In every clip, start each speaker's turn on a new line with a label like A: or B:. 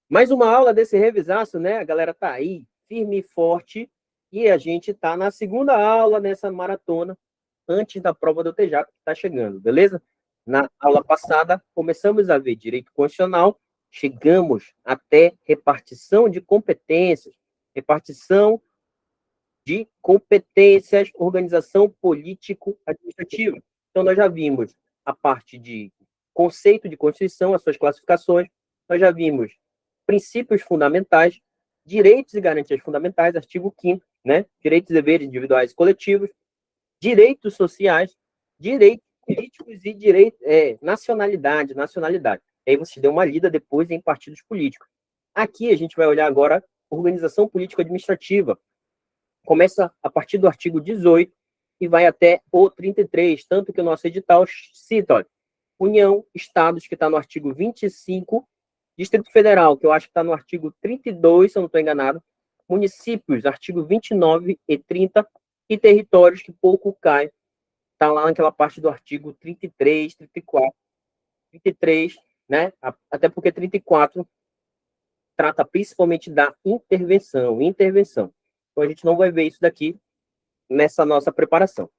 A: Mais uma aula desse revisaço, né? A galera tá aí, firme e forte, e a gente tá na segunda aula nessa maratona, antes da prova do TJAP que tá chegando, beleza? Na aula passada, começamos a ver direito constitucional, chegamos até repartição de competências, repartição de competências, organização político-administrativa. Então, nós já vimos a parte de conceito de Constituição, as suas classificações, nós já vimos princípios fundamentais, direitos e garantias fundamentais, artigo 5º, né? Direitos e deveres individuais e coletivos, direitos sociais, direitos políticos e nacionalidade. Aí você deu uma lida depois em partidos políticos. Aqui a gente vai olhar agora organização político-administrativa, começa a partir do artigo 18 e vai até o 33, tanto que o nosso edital cita, olha, União, Estados, que está no artigo 25, Distrito Federal, que eu acho que está no artigo 32, se eu não estou enganado, municípios, artigo 29 e 30, e territórios, que pouco cai, está lá naquela parte do artigo 33, 34, 33, né? Até porque 34 trata principalmente da intervenção. Então, a gente não vai ver isso daqui nessa nossa preparação. O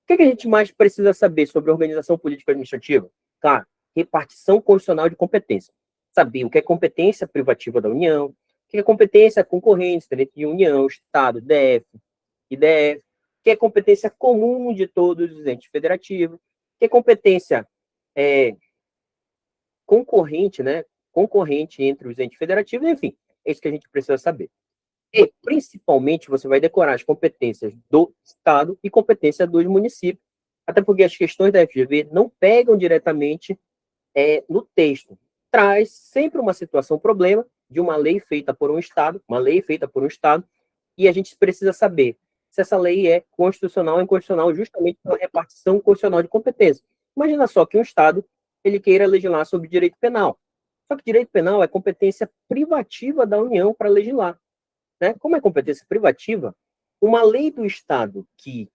A: que a gente mais precisa saber sobre organização política administrativa? Claro, repartição constitucional de competência. Saber o que é competência privativa da União, o que é competência concorrente dentro de União, Estado, DF, IDF, o que é competência comum de todos os entes federativos, o que é competência concorrente, né? Concorrente entre os entes federativos, enfim, é isso que a gente precisa saber. E, principalmente, você vai decorar as competências do Estado e competência dos municípios, até porque as questões da FGV não pegam diretamente no texto. Traz sempre uma situação, problema de uma lei feita por um Estado, e a gente precisa saber se essa lei é constitucional ou inconstitucional, justamente pela repartição constitucional de competência. Imagina só que um Estado ele queira legislar sobre direito penal. Só que direito penal é competência privativa da União para legislar. Né? Como é competência privativa, uma lei do Estado que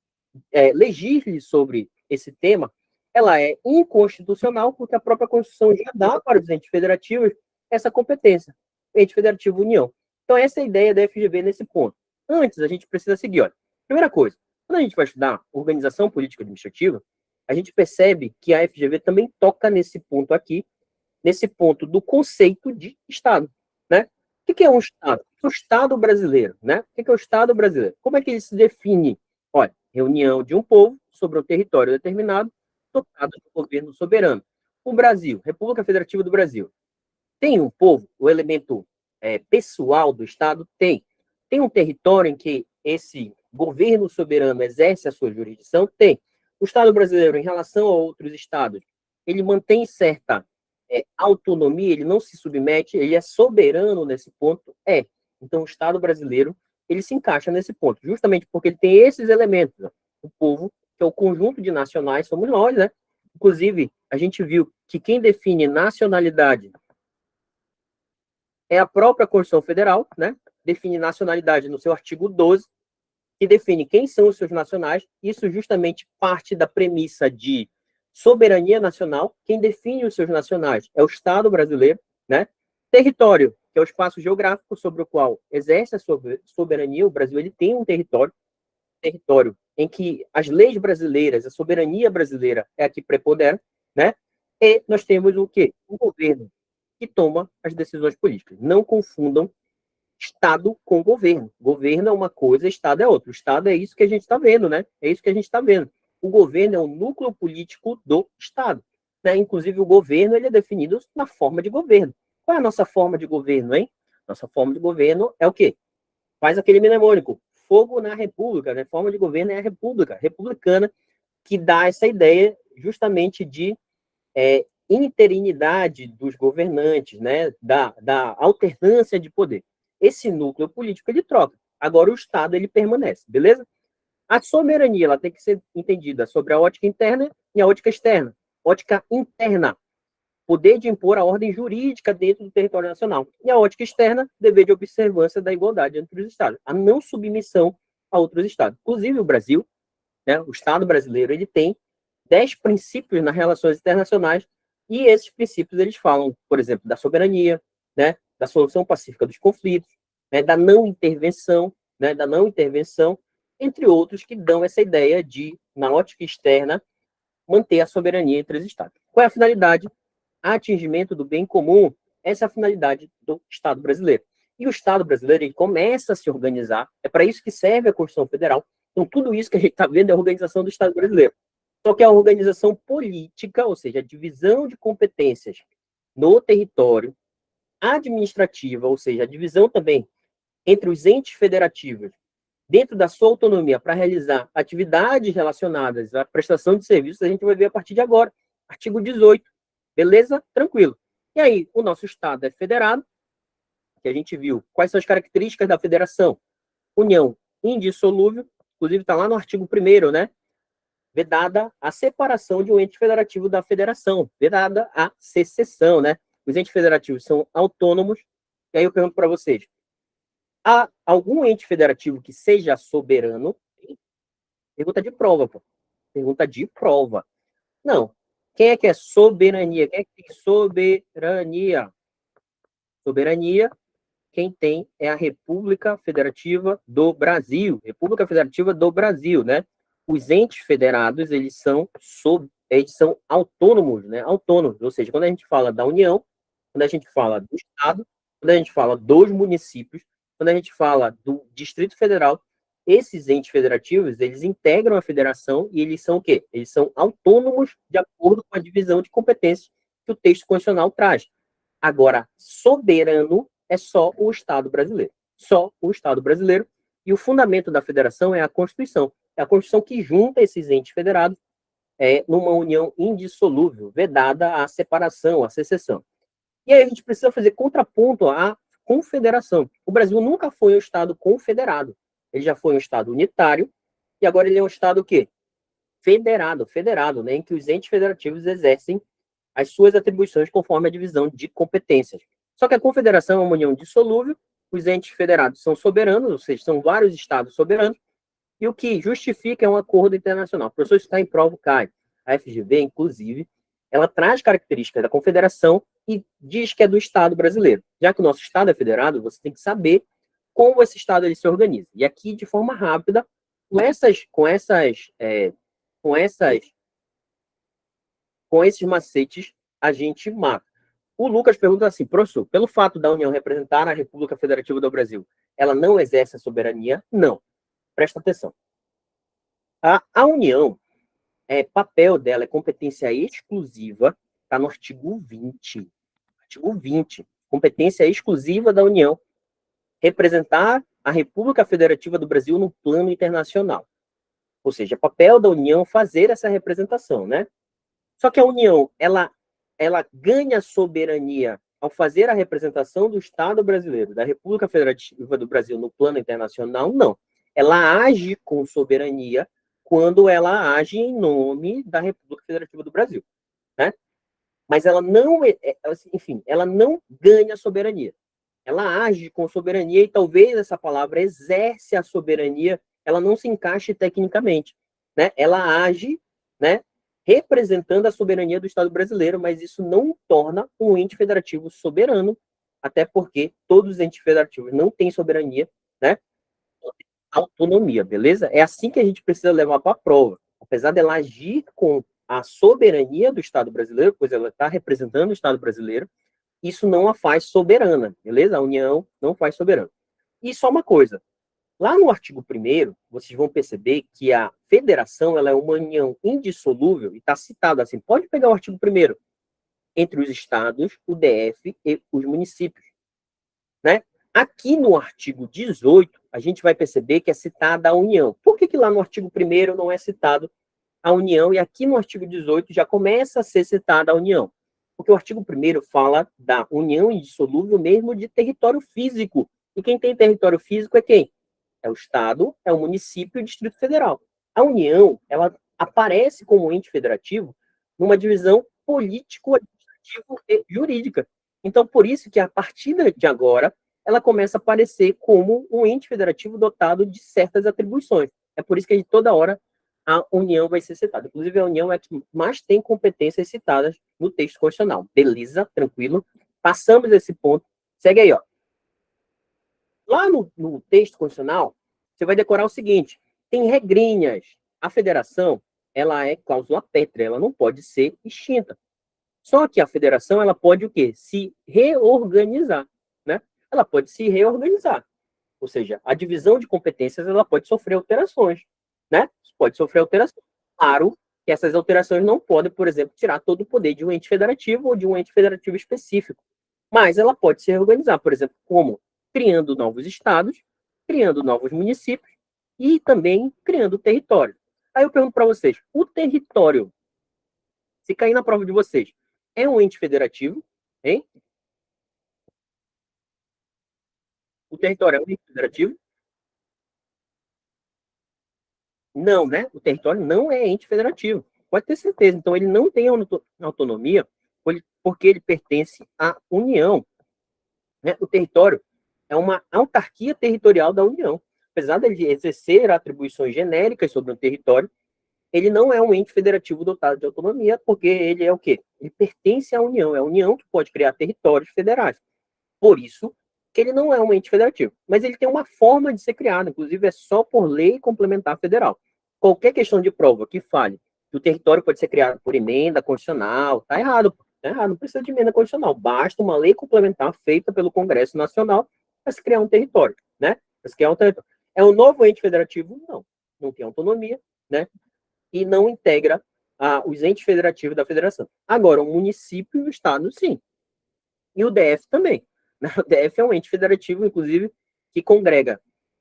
A: legisle sobre esse tema, ela é inconstitucional porque a própria Constituição já dá para os entes federativos essa competência, ente federativo União. Então, essa é a ideia da FGV nesse ponto. Antes, a gente precisa seguir, olha, primeira coisa, quando a gente vai estudar organização política administrativa, a gente percebe que a FGV também toca nesse ponto aqui, nesse ponto do conceito de Estado, né? O que é um Estado? O Estado brasileiro, né? O que é o Estado brasileiro? Como é que ele se define? Olha, reunião de um povo sobre um território determinado, dotado de um governo soberano. O Brasil, República Federativa do Brasil, tem um povo, o elemento pessoal do Estado? Tem. Tem um território em que esse governo soberano exerce a sua jurisdição? Tem. O Estado brasileiro, em relação a outros estados, ele mantém certa autonomia, ele não se submete, ele é soberano nesse ponto? É. Então, o Estado brasileiro, ele se encaixa nesse ponto, justamente porque ele tem esses elementos. Né? O povo, que é o conjunto de nacionais, somos nós, né? Inclusive, a gente viu que quem define nacionalidade é a própria Constituição Federal, né? Define nacionalidade no seu artigo 12, que define quem são os seus nacionais. Isso justamente parte da premissa de soberania nacional. Quem define os seus nacionais é o Estado brasileiro, né? Território, que é o espaço geográfico sobre o qual exerce a soberania. O Brasil ele tem um território em que as leis brasileiras, a soberania brasileira é a que prepondera, né? E nós temos o quê? O governo que toma as decisões políticas. Não confundam Estado com governo. Governo é uma coisa, Estado é outra. O Estado é isso que a gente está vendo, né? É isso que a gente está vendo. O governo é o núcleo político do Estado. Né? Inclusive, o governo ele é definido na forma de governo. Qual é a nossa forma de governo, hein? Nossa forma de governo é o quê? Faz aquele mnemônico. Fogo na República, né? Forma de governo é a República, republicana, que dá essa ideia justamente de interinidade dos governantes, né? Da alternância de poder. Esse núcleo político ele troca. Agora o Estado ele permanece, beleza? A soberania ela tem que ser entendida sobre a ótica interna e a ótica externa. Ótica interna, poder de impor a ordem jurídica dentro do território nacional. E a ótica externa, dever de observância da igualdade entre os Estados, a não submissão a outros Estados. Inclusive o Brasil, né, o Estado brasileiro, ele tem 10 princípios nas relações internacionais e esses princípios eles falam, por exemplo, da soberania, né, da solução pacífica dos conflitos, né, da não intervenção, entre outros que dão essa ideia de, na ótica externa, manter a soberania entre os Estados. Qual é a finalidade? Atingimento do bem comum. Essa é a finalidade do Estado brasileiro. E o Estado brasileiro ele começa a se organizar, é para isso que serve a Constituição Federal. Então, tudo isso que a gente está vendo é a organização do Estado brasileiro. Só que a organização política, ou seja, a divisão de competências no território, administrativa, ou seja, a divisão também entre os entes federativos, dentro da sua autonomia, para realizar atividades relacionadas à prestação de serviços, a gente vai ver a partir de agora. Artigo 18. Beleza? Tranquilo. E aí, o nosso Estado é federado, que a gente viu. Quais são as características da federação? União indissolúvel, inclusive está lá no artigo 1º, né? Vedada a separação de um ente federativo da federação, vedada a secessão, né? Os entes federativos são autônomos. E aí eu pergunto para vocês, há algum ente federativo que seja soberano? Pergunta de prova, pô. Pergunta de prova. Não. Quem é que é soberania? Quem é que tem soberania? Soberania, quem tem é a República Federativa do Brasil. República Federativa do Brasil, né? Os entes federados, eles são autônomos, né? Autônomos, ou seja, quando a gente fala da União, quando a gente fala do Estado, quando a gente fala dos municípios, quando a gente fala do Distrito Federal, esses entes federativos, eles integram a federação e eles são o quê? Eles são autônomos de acordo com a divisão de competências que o texto constitucional traz. Agora, soberano é só o Estado brasileiro. Só o Estado brasileiro. E o fundamento da federação é a Constituição. É a Constituição que junta esses entes federados numa união indissolúvel, vedada a separação, a secessão. E aí a gente precisa fazer contraponto à confederação. O Brasil nunca foi um Estado confederado. Ele já foi um Estado unitário, e agora ele é um Estado o quê? Federado, né, em que os entes federativos exercem as suas atribuições conforme a divisão de competências. Só que a confederação é uma união dissolúvel, os entes federados são soberanos, ou seja, são vários estados soberanos, e o que justifica é um acordo internacional. O professor está em prova, cai. A FGV, inclusive, ela traz características da confederação e diz que é do Estado brasileiro. Já que o nosso Estado é federado, você tem que saber como esse Estado ele se organiza. E aqui, de forma rápida, com esses macetes, a gente mata. O Lucas pergunta assim, professor, pelo fato da União representar a República Federativa do Brasil, ela não exerce a soberania? Não. Presta atenção. A União, papel dela é competência exclusiva, está no artigo 20. Artigo 20. Competência exclusiva da União, representar a República Federativa do Brasil no plano internacional. Ou seja, é papel da União fazer essa representação, né? Só que a União, ela ganha soberania ao fazer a representação do Estado brasileiro, da República Federativa do Brasil no plano internacional? Não. Ela age com soberania quando ela age em nome da República Federativa do Brasil, né? Mas ela não, enfim, ela não ganha soberania. Ela age com soberania e talvez essa palavra exerce a soberania, ela não se encaixe tecnicamente, né? Ela age, né, representando a soberania do Estado brasileiro, mas isso não torna um ente federativo soberano, até porque todos os entes federativos não têm soberania, né? Autonomia, beleza? É assim que a gente precisa levar para a prova. Apesar dela agir com a soberania do Estado brasileiro, pois ela está representando o Estado brasileiro, isso não a faz soberana, beleza? A União não faz soberana. E só uma coisa, lá no artigo 1º, vocês vão perceber que a federação ela é uma união indissolúvel, e está citado assim, pode pegar o artigo 1º, entre os estados, o DF e os municípios, né? Aqui no artigo 18, a gente vai perceber que é citada a União. Por que lá no artigo 1º não é citado a União, e aqui no artigo 18 já começa a ser citada a União? Porque o artigo 1º fala da união indissolúvel mesmo de território físico. E quem tem território físico é quem? É o Estado, é o município e o Distrito Federal. A União, ela aparece como ente federativo numa divisão político-administrativa e jurídica. Então, por isso que a partir de agora, ela começa a aparecer como um ente federativo dotado de certas atribuições. É por isso que toda hora a União vai ser citada. Inclusive, a União é a que mais tem competências citadas no texto constitucional. Beleza? Tranquilo? Passamos esse ponto. Segue aí, ó. Lá no texto constitucional, você vai decorar o seguinte: tem regrinhas. A federação, ela é cláusula pétrea, ela não pode ser extinta. Só que a federação, ela pode o quê? Se reorganizar, né? Ela pode se reorganizar. Ou seja, a divisão de competências, ela pode sofrer alterações, né? Pode sofrer alterações. Claro que essas alterações não podem, por exemplo, tirar todo o poder de um ente federativo ou de um ente federativo específico. Mas ela pode se reorganizar, por exemplo, como criando novos estados, criando novos municípios e também criando território. Aí eu pergunto para vocês, o território, se cair na prova de vocês, é um ente federativo, hein? O território é um ente federativo? Não, né? O território não é ente federativo. Pode ter certeza. Então, ele não tem autonomia porque ele pertence à União. Né? O território é uma autarquia territorial da União. Apesar de ele exercer atribuições genéricas sobre o território, ele não é um ente federativo dotado de autonomia, porque ele é o quê? Ele pertence à União. É a União que pode criar territórios federais. Por isso que ele não é um ente federativo. Mas ele tem uma forma de ser criado, inclusive é só por lei complementar federal. Qualquer questão de prova que fale que o território pode ser criado por emenda constitucional, tá errado. Tá errado, não precisa de emenda constitucional. Basta uma lei complementar feita pelo Congresso Nacional para se criar um território, né? Para se criar um território. É um novo ente federativo? Não. Não tem autonomia, né? E não integra os entes federativos da federação. Agora, o município e o estado, sim. E o DF também. O DF é um ente federativo, inclusive, que congrega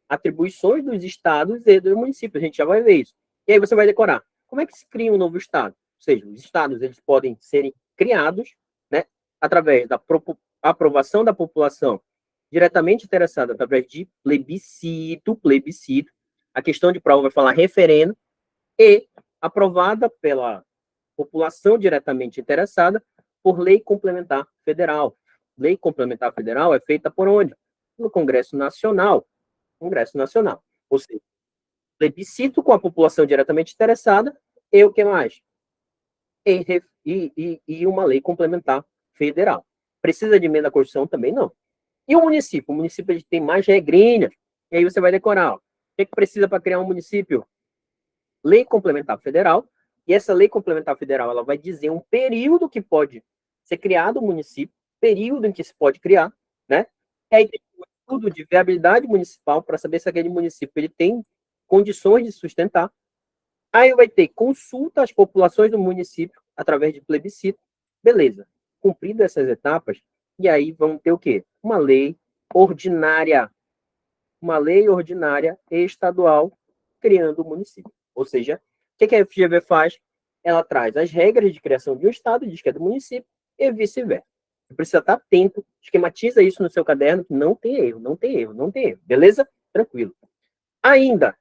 A: atribuições dos estados e dos municípios. A gente já vai ver isso. E aí você vai decorar. Como é que se cria um novo estado? Ou seja, os estados eles podem serem criados, né, através da aprovação da população diretamente interessada, através de plebiscito. A questão de prova vai falar referendo, e aprovada pela população diretamente interessada por lei complementar federal. Lei complementar federal é feita por onde? No Congresso Nacional. Congresso Nacional. Ou seja, plebiscito com a população diretamente interessada e o que mais? E uma lei complementar federal. Precisa de emenda à Constituição? Também não. E o município? O município ele tem mais regrinhas. E aí você vai decorar. Ó, o que precisa para criar um município? Lei complementar federal. E essa lei complementar federal ela vai dizer um período que pode ser criado o município, período em que se pode criar, né? E aí tem um estudo de viabilidade municipal para saber se aquele município ele tem condições de sustentar. Aí vai ter consulta às populações do município através de plebiscito. Beleza. Cumpridas essas etapas, e aí vamos ter o quê? Uma lei ordinária. Uma lei ordinária estadual criando o município. Ou seja, o que a FGV faz? Ela traz as regras de criação de um estado, diz que é do município, e vice-versa. Você precisa estar atento, esquematiza isso no seu caderno, que não tem erro, não tem erro, não tem erro. Beleza? Tranquilo. Ainda,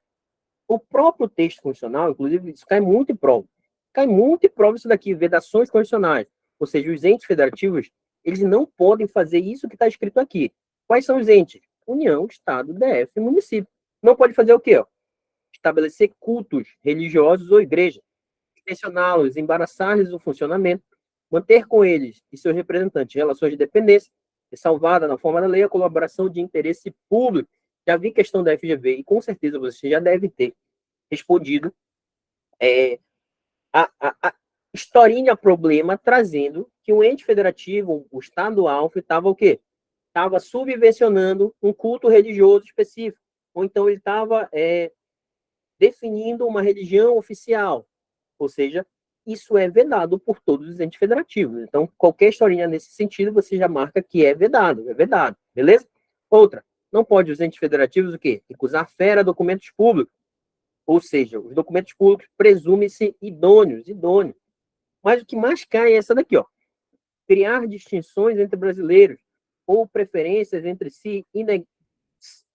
A: o próprio texto constitucional, inclusive, isso cai muito em prova. Cai muito em prova isso daqui, vedações constitucionais. Ou seja, os entes federativos, eles não podem fazer isso que está escrito aqui. Quais são os entes? União, Estado, DF e município. Não pode fazer o quê? Ó? Estabelecer cultos religiosos ou igrejas, inspecioná-los, embaraçar-lhes o funcionamento, manter com eles e seus representantes relações de dependência, salvada na forma da lei a colaboração de interesse público. Já vi questão da FGV e com certeza você já deve ter respondido a historinha problema trazendo que o ente federativo, o Estado alfa, estava o quê? Estava subvencionando um culto religioso específico, ou então ele estava definindo uma religião oficial, ou seja, isso é vedado por todos os entes federativos. Então, qualquer historinha nesse sentido, você já marca que é vedado, beleza? Outra, não pode os entes federativos o quê? Recusar fera documentos públicos, ou seja, os documentos públicos presumem-se idôneos. Mas o que mais cai é essa daqui, ó. Criar distinções entre brasileiros ou preferências entre si,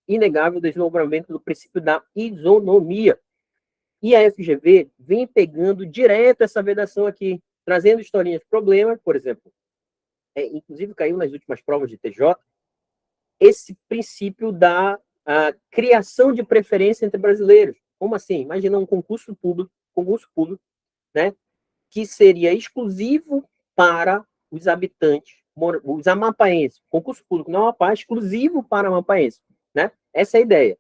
A: inegável desdobramento do princípio da isonomia. E a FGV vem pegando direto essa vedação aqui, trazendo historinhas de problemas, por exemplo, inclusive caiu nas últimas provas de TJ, esse princípio da criação de preferência entre brasileiros. Como assim? Imagina um concurso público, né, que seria exclusivo para os habitantes os amapaenses, concurso público no Amapá exclusivo para amapaenses, né? Essa é a ideia.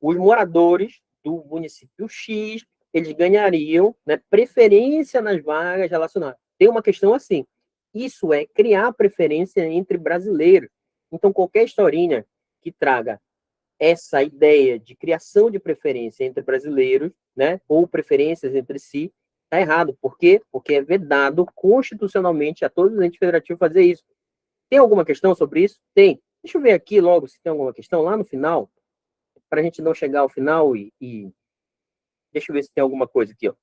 A: Os moradores do município X, eles ganhariam, né, preferência nas vagas relacionadas. Tem uma questão assim, isso é criar preferência entre brasileiros. Então, qualquer historinha que traga essa ideia de criação de preferência entre brasileiros, né, ou preferências entre si, está errado. Por quê? Porque é vedado constitucionalmente a todos os entes federativos fazer isso. Tem alguma questão sobre isso? Tem. Deixa eu ver aqui logo se tem alguma questão lá no final, para a gente não chegar ao final e... Deixa eu ver se tem alguma coisa aqui, ó.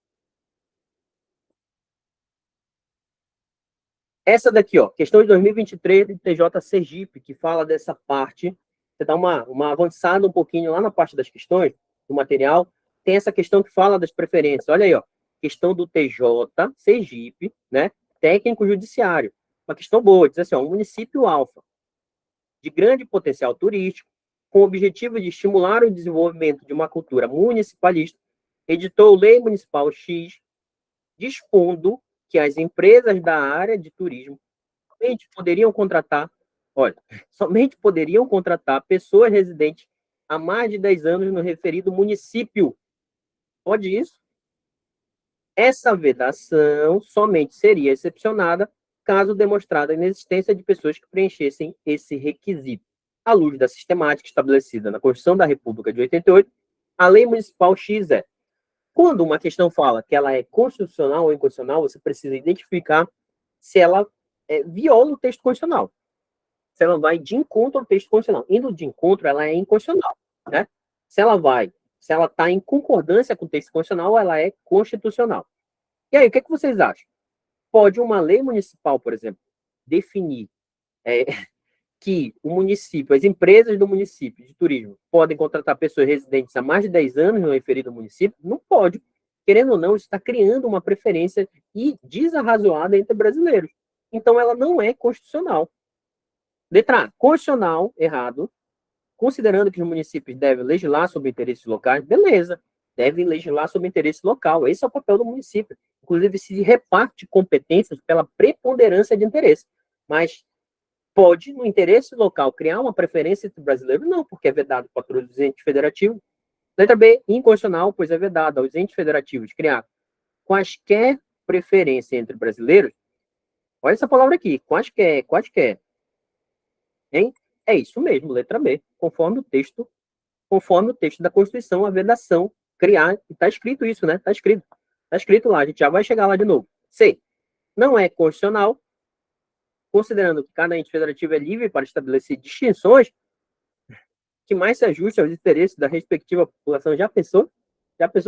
A: Essa daqui, ó, questão de 2023 do TJ Sergipe, que fala dessa parte. Você dá uma avançada um pouquinho lá na parte das questões, do material. Tem essa questão que fala das preferências. Olha aí, ó. Questão do TJ Sergipe, né? Técnico judiciário. Uma questão boa, diz assim, ó, um município alfa, de grande potencial turístico, com o objetivo de estimular o desenvolvimento de uma cultura municipalista, editou Lei Municipal X, dispondo que as empresas da área de turismo somente poderiam contratar pessoas residentes há mais de 10 anos no referido município. Pode isso? Essa vedação somente seria excepcionada caso demonstrada a inexistência de pessoas que preenchessem esse requisito. À luz da sistemática estabelecida na Constituição da República de 88, a Lei Municipal X é: quando uma questão fala que ela é constitucional ou inconstitucional, você precisa identificar se ela viola o texto constitucional. Se ela vai de encontro ao texto constitucional. Indo de encontro, ela é inconstitucional, né? Se ela está em concordância com o texto constitucional, ela é constitucional. E aí, o que vocês acham? Pode uma lei municipal, por exemplo, definir que o município, as empresas do município de turismo podem contratar pessoas residentes há mais de 10 anos no referido município? Não pode. Querendo ou não, isso está criando uma preferência e desarrazoada entre brasileiros. Então, ela não é constitucional. Letra A, constitucional, errado, considerando que os municípios devem legislar sobre interesses locais, beleza, devem legislar sobre interesse local, esse é o papel do município. Inclusive, se reparte competências pela preponderância de interesse. Mas pode, no interesse local, criar uma preferência entre brasileiros? Não, porque é vedado para todos os entes federativos. Letra B, inconstitucional, pois é vedado aos entes federativos criar quaisquer preferência entre brasileiros. Olha essa palavra aqui, quaisquer. Hein? É isso mesmo, letra B, conforme o texto da Constituição, a vedação criar, está escrito isso, né? Está escrito lá, a gente já vai chegar lá de novo. C, não é constitucional, considerando que cada ente federativo é livre para estabelecer distinções que mais se ajustem aos interesses da respectiva população. Já pensou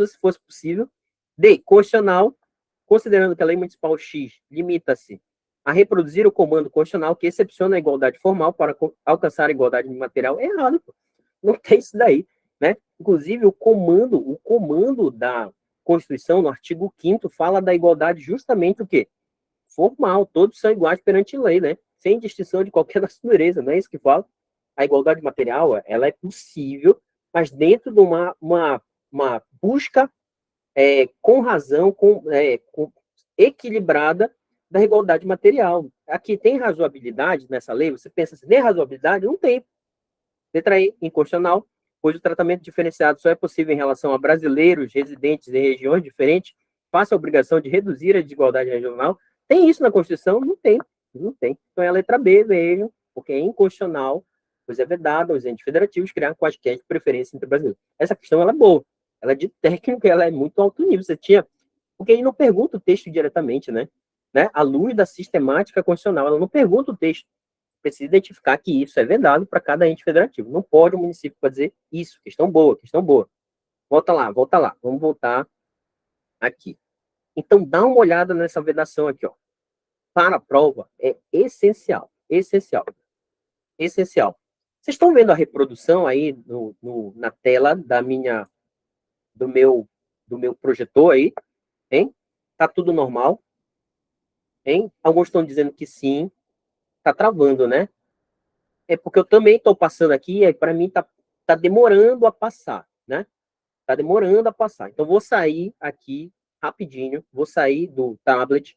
A: se fosse possível? D, constitucional, considerando que a Lei Municipal X limita-se a reproduzir o comando constitucional que excepciona a igualdade formal para alcançar a igualdade material. É errado, pô. Não tem isso daí, né? Inclusive, o comando da Constituição, no artigo 5º, fala da igualdade justamente o quê? Formal, todos são iguais perante lei, né? Sem distinção de qualquer natureza, não é isso que fala? A igualdade material, ela é possível, mas dentro de uma busca com razão, equilibrada da igualdade material. Aqui tem razoabilidade nessa lei? Você pensa assim, tem razoabilidade? Não tem. Letra E, inconstitucional, pois o tratamento diferenciado só é possível em relação a brasileiros residentes em regiões diferentes, passa a obrigação de reduzir a desigualdade regional. Tem isso na Constituição? Não tem. Não tem. Então é a letra B, vejam, porque é inconstitucional, pois é vedado aos entes federativos criar quaisquer preferências entre brasileiros. Essa questão ela é boa. Ela é de técnica, ela é muito alto nível. Você tinha... Porque ele não pergunta o texto diretamente, né? À luz da sistemática constitucional, ela não pergunta o texto. Precisa identificar que isso é vedado para cada ente federativo. Não pode o município fazer isso. Questão boa, questão boa. Volta lá. Vamos voltar aqui. Então, dá uma olhada nessa vedação aqui, ó. Para a prova, é essencial. Essencial. Vocês estão vendo a reprodução aí na tela do meu projetor aí? Hein? Tá tudo normal? Hein? Alguns estão dizendo que sim. Tá travando, né? É porque eu também estou passando aqui, para mim tá demorando a passar, né? Tá demorando a passar. Então, vou sair aqui rapidinho, vou sair do tablet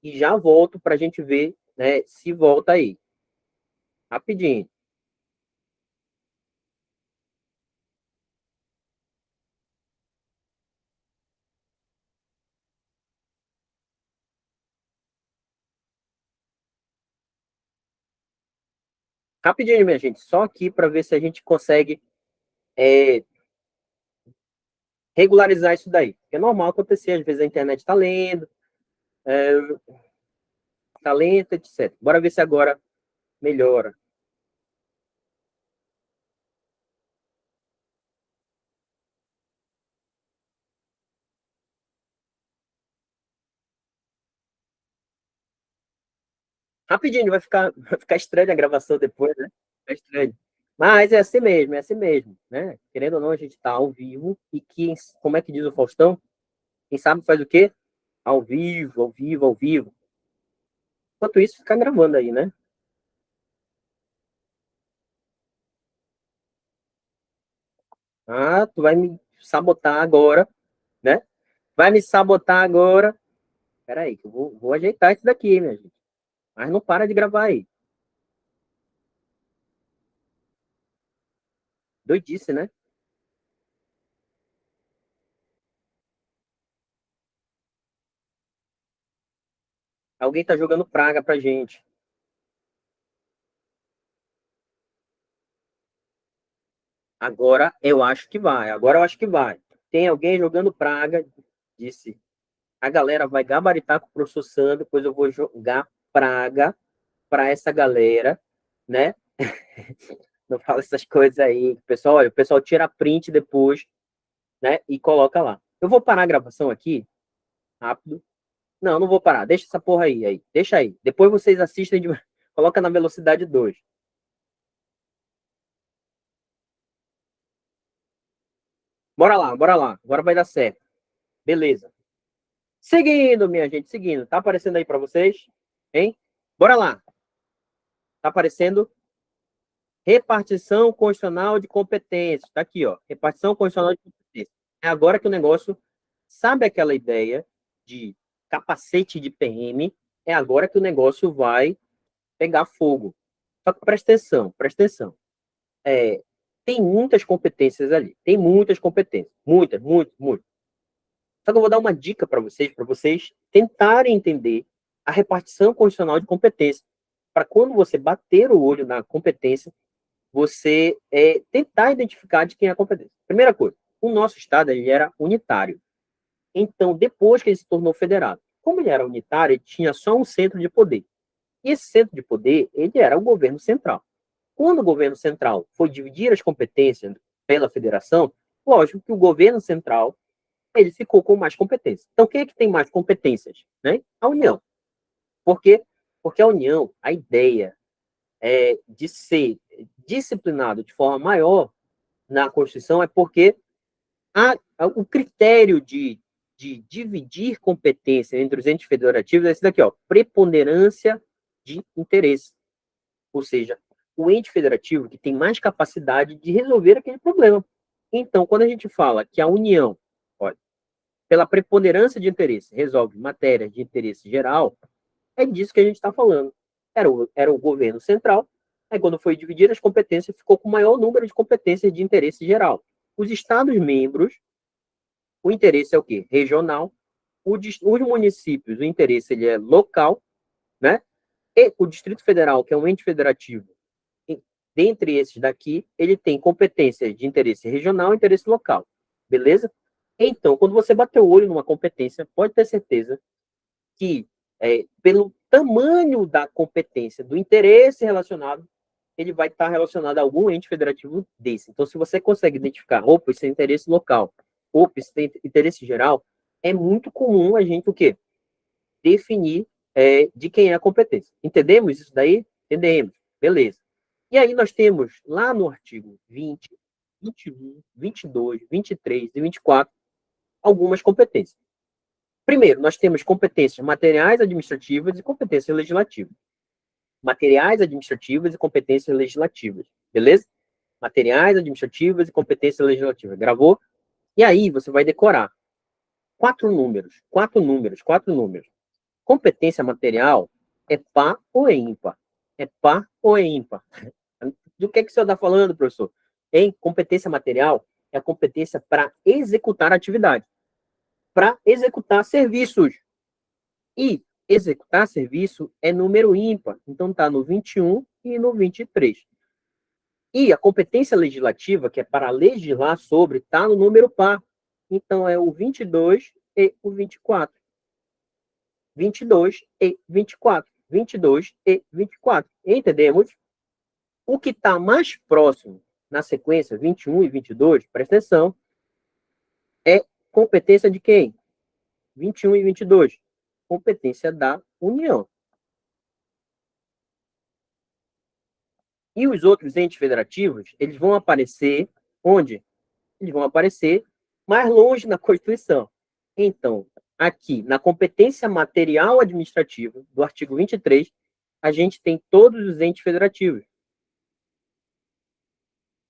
A: e já volto para a gente ver né? Se volta aí. Rapidinho. Rapidinho, minha gente. Só aqui para ver se a gente consegue regularizar isso daí. É normal acontecer, às vezes a internet está lendo, está lenta, etc. Bora ver se agora melhora. Rapidinho, vai ficar estranho a gravação depois, né? Vai estranho. Mas é assim mesmo, né? Querendo ou não, a gente está ao vivo e como é que diz o Faustão? Quem sabe faz o quê? Ao vivo, ao vivo, ao vivo. Enquanto isso, ficar gravando aí, né? Ah, tu vai me sabotar agora, né? Vai me sabotar agora. Peraí, que eu vou ajeitar isso daqui, minha gente. Mas não para de gravar aí. Doidice, né? Alguém tá jogando praga pra gente. Agora eu acho que vai. Agora eu acho que vai. Tem alguém jogando praga, disse. A galera vai gabaritar com o professor Sandro, depois eu vou jogar praga para essa galera, né? Não fala essas coisas aí. Pessoal, olha, o pessoal tira print depois, né? E coloca lá. Eu vou parar a gravação aqui, rápido. Não, não vou parar. Deixa essa porra aí. Deixa aí. Depois vocês assistem de... Coloca na velocidade 2. Bora lá, bora lá. Agora vai dar certo. Beleza. Seguindo, minha gente, seguindo. Tá aparecendo aí para vocês? Hein? Bora lá. Tá aparecendo? Repartição constitucional de competências. Tá aqui, ó. Repartição constitucional de competências. É agora que o negócio. Sabe aquela ideia de capacete de PM? É agora que o negócio vai pegar fogo. Só que presta atenção, presta atenção. Tem muitas competências ali. Tem muitas competências. Muitas, muitas, muitas. Só que eu vou dar uma dica para vocês tentarem entender a repartição condicional de competência. Para quando você bater o olho na competência, você tentar identificar de quem é a competência. Primeira coisa, o nosso Estado ele era unitário. Então, depois que ele se tornou federado, como ele era unitário, ele tinha só um centro de poder. E esse centro de poder, ele era o governo central. Quando o governo central foi dividir as competências pela federação, lógico que o governo central ele ficou com mais competências. Então, quem é que tem mais competências? Né? A União. Por quê? Porque a União, a ideia de ser disciplinado de forma maior na Constituição é porque o critério de dividir competência entre os entes federativos é esse daqui, ó, preponderância de interesse. Ou seja, o ente federativo que tem mais capacidade de resolver aquele problema. Então, quando a gente fala que a União, olha, pela preponderância de interesse, resolve matérias de interesse geral, é disso que a gente está falando. Era o governo central, aí quando foi dividir as competências, ficou com o maior número de competências de interesse geral. Os Estados-membros, o interesse é o quê? Regional. Os municípios, o interesse ele é local, né? E o Distrito Federal, que é um ente federativo, dentre esses daqui, ele tem competências de interesse regional e interesse local. Beleza? Então, quando você bater o olho numa competência, pode ter certeza que, pelo tamanho da competência, do interesse relacionado, ele vai estar relacionado a algum ente federativo desse. Então, se você consegue identificar, opa, isso é interesse local, opa, isso tem interesse geral, é muito comum a gente o quê? Definir de quem é a competência. Entendemos isso daí? Entendemos. Beleza. E aí nós temos lá no artigo 20, 21, 22, 23 e 24 algumas competências. Primeiro, nós temos competências materiais administrativas e competências legislativas. Materiais administrativas e competências legislativas. Beleza? Materiais administrativas e competências legislativas. Gravou? E aí você vai decorar quatro números. Competência material É par ou é ímpar? É par ou é ímpar? Do que o senhor está falando, professor? Em competência material, é a competência para executar atividade, para executar serviços. E executar serviço é número ímpar. Então, está no 21 e no 23. E a competência legislativa, que é para legislar sobre, está no número par. Então, é o 22 e o 24. 22 e 24. 22 e 24. Entendemos? O que está mais próximo na sequência, 21 e 22, presta atenção, é competência de quem? 21 e 22. Competência da União. E os outros entes federativos, eles vão aparecer onde? Eles vão aparecer mais longe na Constituição. Então, aqui, na competência material administrativa, do artigo 23, a gente tem todos os entes federativos.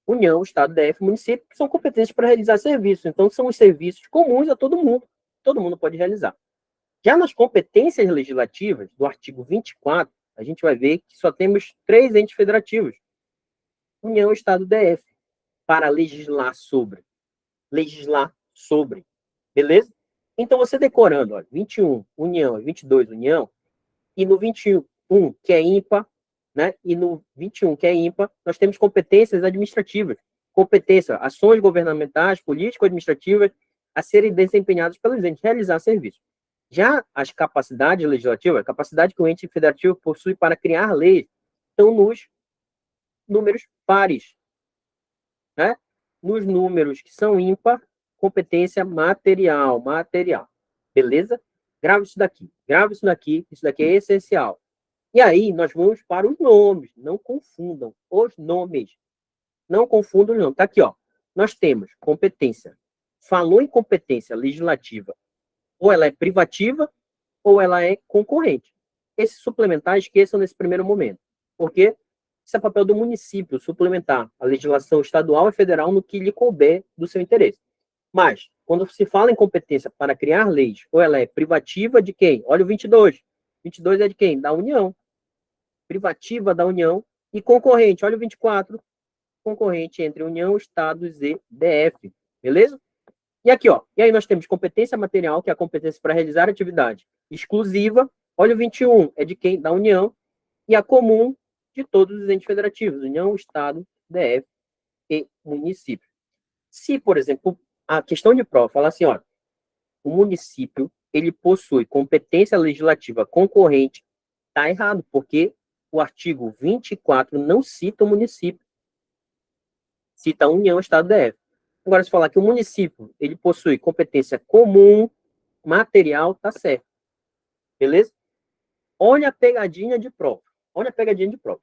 A: União, Estado, DF, município, que são competentes para realizar serviços. Então, são os serviços comuns a todo mundo. Todo mundo pode realizar. Já nas competências legislativas, do artigo 24, a gente vai ver que só temos 3 entes federativos. União, Estado, DF, para legislar sobre. Legislar sobre. Beleza? Então, você decorando, ó, 21, União, 22, União, e no 21, que é ímpar, né? E no 21, que é ímpar, nós temos competências administrativas. Competência, ações governamentais, político-administrativas, a serem desempenhadas pelos entes, realizar serviço. Já as capacidades legislativas, a capacidade que o ente federativo possui para criar leis, estão nos números pares, né? Nos números que são ímpar, competência material, material. Beleza? Grava isso daqui é essencial. E aí, nós vamos para os nomes. Não confundam os nomes. Não confundam os nomes. Tá aqui, ó. Nós temos competência. Falou em competência legislativa, ou ela é privativa, ou ela é concorrente. Esses suplementares esqueçam nesse primeiro momento. Porque isso é papel do município, suplementar a legislação estadual e federal no que lhe couber do seu interesse. Mas, quando se fala em competência para criar leis, ou ela é privativa de quem? Olha o 22. 22 é de quem? Da União. Privativa da União. E concorrente, olha o 24. Concorrente entre União, Estados e DF. Beleza? E aqui, ó. E aí nós temos competência material, que é a competência para realizar atividade exclusiva. Olha o 21, é de quem? Da União. E a comum de todos os entes federativos. União, Estado, DF e município. Se, por exemplo, a questão de prova fala assim, ó, o município, ele possui competência legislativa concorrente, tá errado, porque o artigo 24 não cita o município, cita a União, Estado, DF. Agora, se falar que o município, ele possui competência comum, material, tá certo. Beleza? Olha a pegadinha de prova. Olha a pegadinha de prova.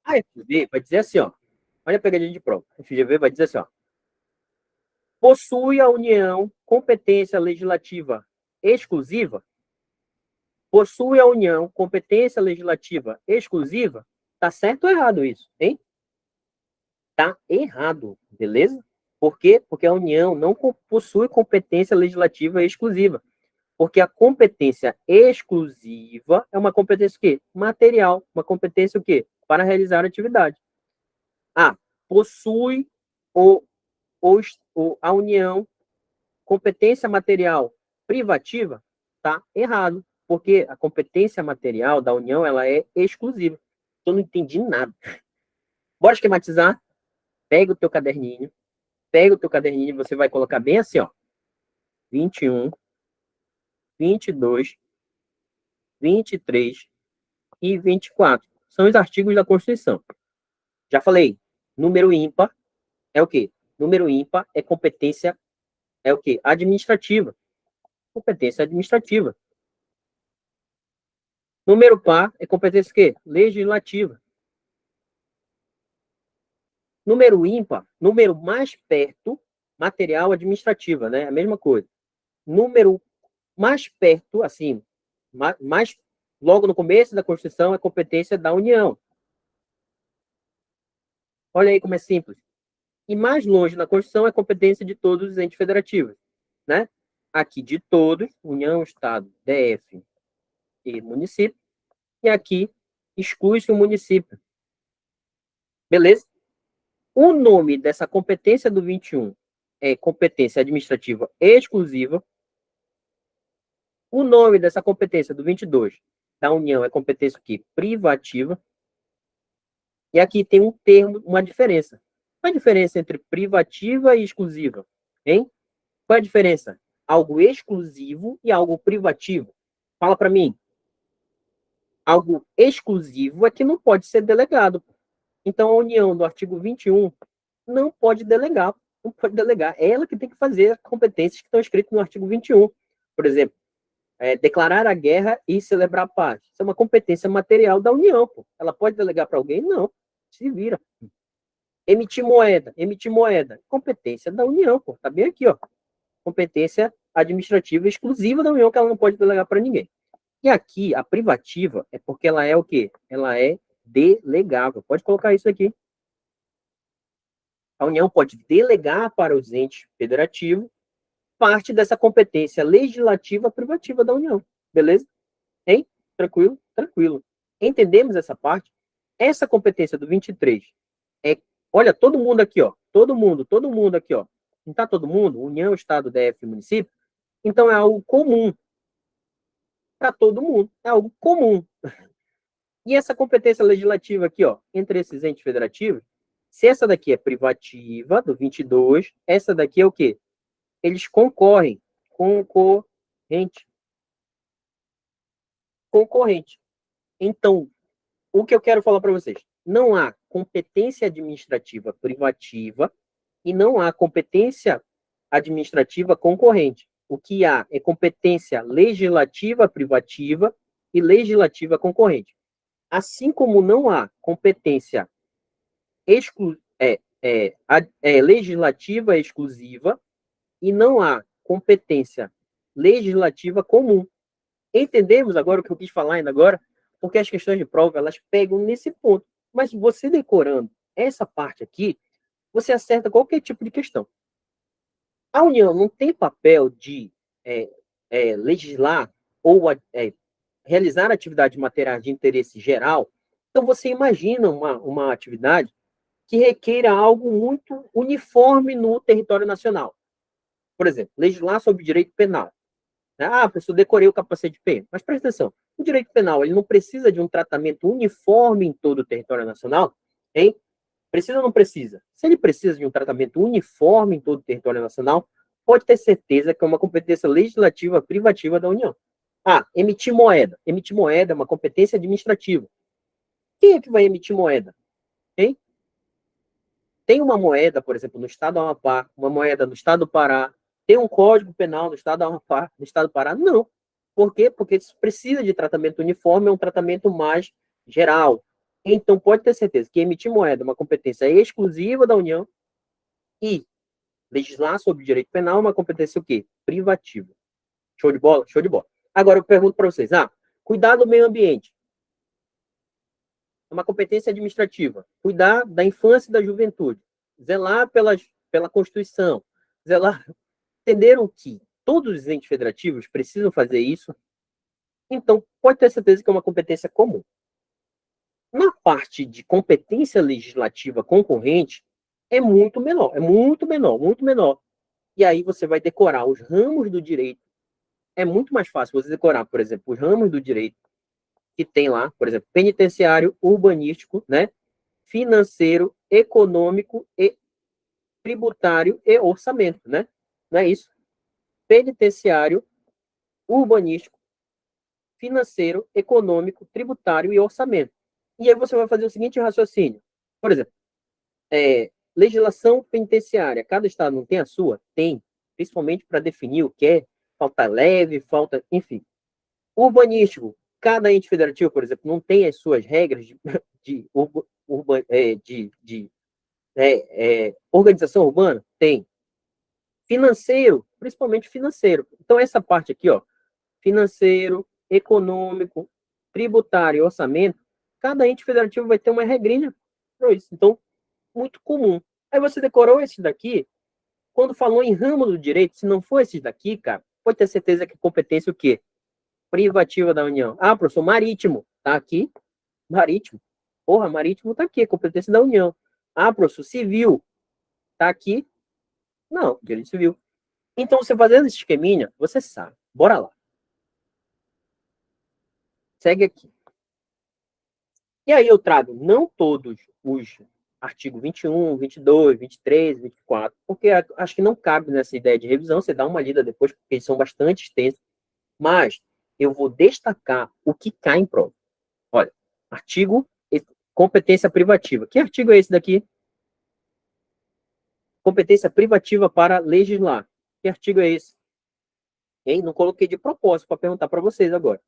A: A FGV vai dizer assim, ó. Olha a pegadinha de prova. A FGV vai dizer assim, ó. Possui a União competência legislativa exclusiva? Possui a União competência legislativa exclusiva? Tá certo ou errado isso, hein? Tá errado, beleza? Por quê? Porque a União não possui competência legislativa exclusiva. Porque a competência exclusiva é uma competência o quê? Material. Uma competência o quê? Para realizar a atividade. Ah, possui a União competência material privativa? Tá errado. Porque a competência material da União ela é exclusiva. Eu não entendi nada. Bora esquematizar? Pega o teu caderninho. Pega o teu caderninho e você vai colocar bem assim, ó. 21, 22, 23 e 24. São os artigos da Constituição. Já falei, número ímpar é o quê? Número ímpar é competência, é o quê? Administrativa. Competência administrativa. Número par é competência o quê? Legislativa. Número ímpar, número mais perto, material administrativa, né? A mesma coisa. Número mais perto, assim, mais logo no começo da Constituição é competência da União. Olha aí como é simples. E mais longe na Constituição é competência de todos os entes federativos, né? Aqui de todos, União, Estado, DF e município, e aqui exclui-se o município. Beleza? O nome dessa competência do 21 é competência administrativa exclusiva. O nome dessa competência do 22 da União é competência aqui, privativa. E aqui tem um termo, uma diferença. Qual a diferença entre privativa e exclusiva? Hein? Qual a diferença? Algo exclusivo e algo privativo. Fala para mim. Algo exclusivo é que não pode ser delegado. Então, a União, do artigo 21, não pode delegar. Não pode delegar. É ela que tem que fazer as competências que estão escritas no artigo 21. Por exemplo, declarar a guerra e celebrar a paz. Isso é uma competência material da União. Pô. Ela pode delegar para alguém? Não. Se vira. Emitir moeda. Competência da União. Pô. Tá bem aqui, ó. Competência administrativa exclusiva da União, que ela não pode delegar para ninguém. E aqui, a privativa é porque ela é o quê? Ela é delegável. Pode colocar isso aqui. A União pode delegar para os entes federativos parte dessa competência legislativa privativa da União. Beleza? Hein? Tranquilo? Tranquilo. Entendemos essa parte? Essa competência do 23 é, olha, todo mundo aqui, ó. Todo mundo aqui, ó. Não tá todo mundo? União, Estado, DF, município? Então é algo comum para todo mundo. É algo comum. E essa competência legislativa aqui, ó, entre esses entes federativos, se essa daqui é privativa, do 22, essa daqui é o quê? Eles concorrem. Concorrente. Concorrente. Então, o que eu quero falar para vocês? Não há competência administrativa privativa e não há competência administrativa concorrente. O que há é competência legislativa privativa e legislativa concorrente. Assim como não há competência legislativa exclusiva e não há competência legislativa comum. Entendemos agora o que eu quis falar ainda agora? Porque as questões de prova, elas pegam nesse ponto. Mas você decorando essa parte aqui, você acerta qualquer tipo de questão. A União não tem papel de legislar ou realizar atividades materiais de interesse geral. Então, você imagina uma atividade que requeira algo muito uniforme no território nacional. Por exemplo, legislar sobre direito penal. Ah, professor, decorei o capacete de pena. Mas presta atenção, o direito penal ele não precisa de um tratamento uniforme em todo o território nacional, hein? Precisa ou não precisa? Se ele precisa de um tratamento uniforme em todo o território nacional, pode ter certeza que é uma competência legislativa privativa da União. Ah, emitir moeda. Emitir moeda é uma competência administrativa. Quem é que vai emitir moeda? Hein? Tem uma moeda, por exemplo, no estado do Amapá, uma moeda no estado do Pará, tem um código penal no estado do Amapá, no estado do Pará? Não. Por quê? Porque isso precisa de tratamento uniforme, é um tratamento mais geral. Então, pode ter certeza que emitir moeda é uma competência exclusiva da União e legislar sobre direito penal é uma competência o quê? Privativa. Show de bola? Show de bola. Agora, eu pergunto para vocês, cuidar do meio ambiente é uma competência administrativa. Cuidar da infância e da juventude. Zelar pela Constituição. Zelar. Entenderam que todos os entes federativos precisam fazer isso? Então, pode ter certeza que é uma competência comum. Na parte de competência legislativa concorrente, é muito menor, muito menor. E aí você vai decorar os ramos do direito. É muito mais fácil você decorar, por exemplo, os ramos do direito que tem lá, por exemplo, penitenciário, urbanístico, né? Financeiro, econômico e tributário e orçamento, né? Não é isso? Penitenciário, urbanístico, financeiro, econômico, tributário e orçamento. E aí você vai fazer o seguinte raciocínio. Por exemplo, legislação penitenciária. Cada estado não tem a sua? Tem. Principalmente para definir o que é falta leve, falta... Enfim. Urbanístico. Cada ente federativo, por exemplo, não tem as suas regras de organização urbana? Tem. Financeiro, principalmente financeiro. Então, essa parte aqui, ó, financeiro, econômico, tributário e orçamento, cada ente federativo vai ter uma regrinha para isso. Então, muito comum. Aí você decorou esses daqui, quando falou em ramo do direito, se não for esses daqui, cara, pode ter certeza que competência o quê? privativa da União. Ah, professor, marítimo, tá aqui, marítimo. Porra, marítimo tá aqui, competência da União. Ah, professor, civil, tá aqui. Não, direito civil. Então, você fazendo esse esqueminha, você sabe. Bora lá. Segue aqui. E aí eu trago não todos os artigos 21, 22, 23, 24, porque acho que não cabe nessa ideia de revisão, você dá uma lida depois, porque eles são bastante extensos, mas eu vou destacar o que cai em prova. Olha, artigo competência privativa. Que artigo é esse daqui? Competência privativa para legislar. Que artigo é esse? Hein? Não coloquei de propósito para perguntar para vocês agora.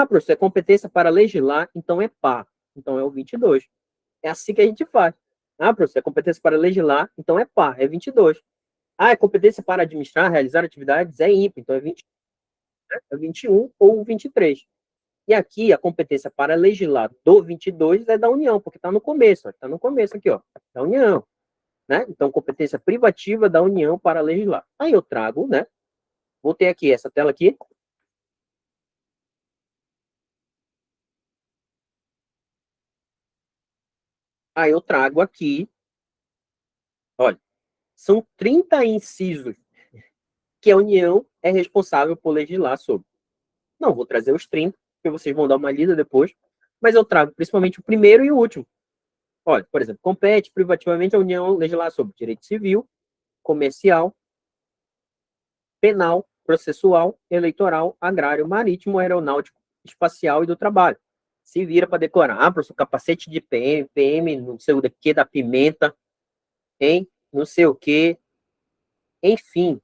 A: Professor, é competência para legislar, então é par. Então é o 22. É assim que a gente faz. Ah, professor, é competência para legislar, então é par, é 22. Ah, é competência para administrar, realizar atividades, é ímpar, então é 20, é 21 ou 23. E aqui, a competência para legislar do 22 é da União, porque está no começo, está no começo aqui, ó, da União, né? Então, competência privativa da União para legislar. Aí eu trago, né? Vou ter aqui essa tela aqui. Aí eu trago aqui, olha, são 30 incisos que a União é responsável por legislar sobre. Não vou trazer os 30, porque vocês vão dar uma lida depois, mas eu trago principalmente o primeiro e o último. Olha, por exemplo, compete privativamente a União legislar sobre direito civil, comercial, penal, processual, eleitoral, agrário, marítimo, aeronáutico, espacial e do trabalho. Se vira para decorar. Ah, professor, capacete de PM, PM, não sei o que, da pimenta, hein? Não sei o que. Enfim,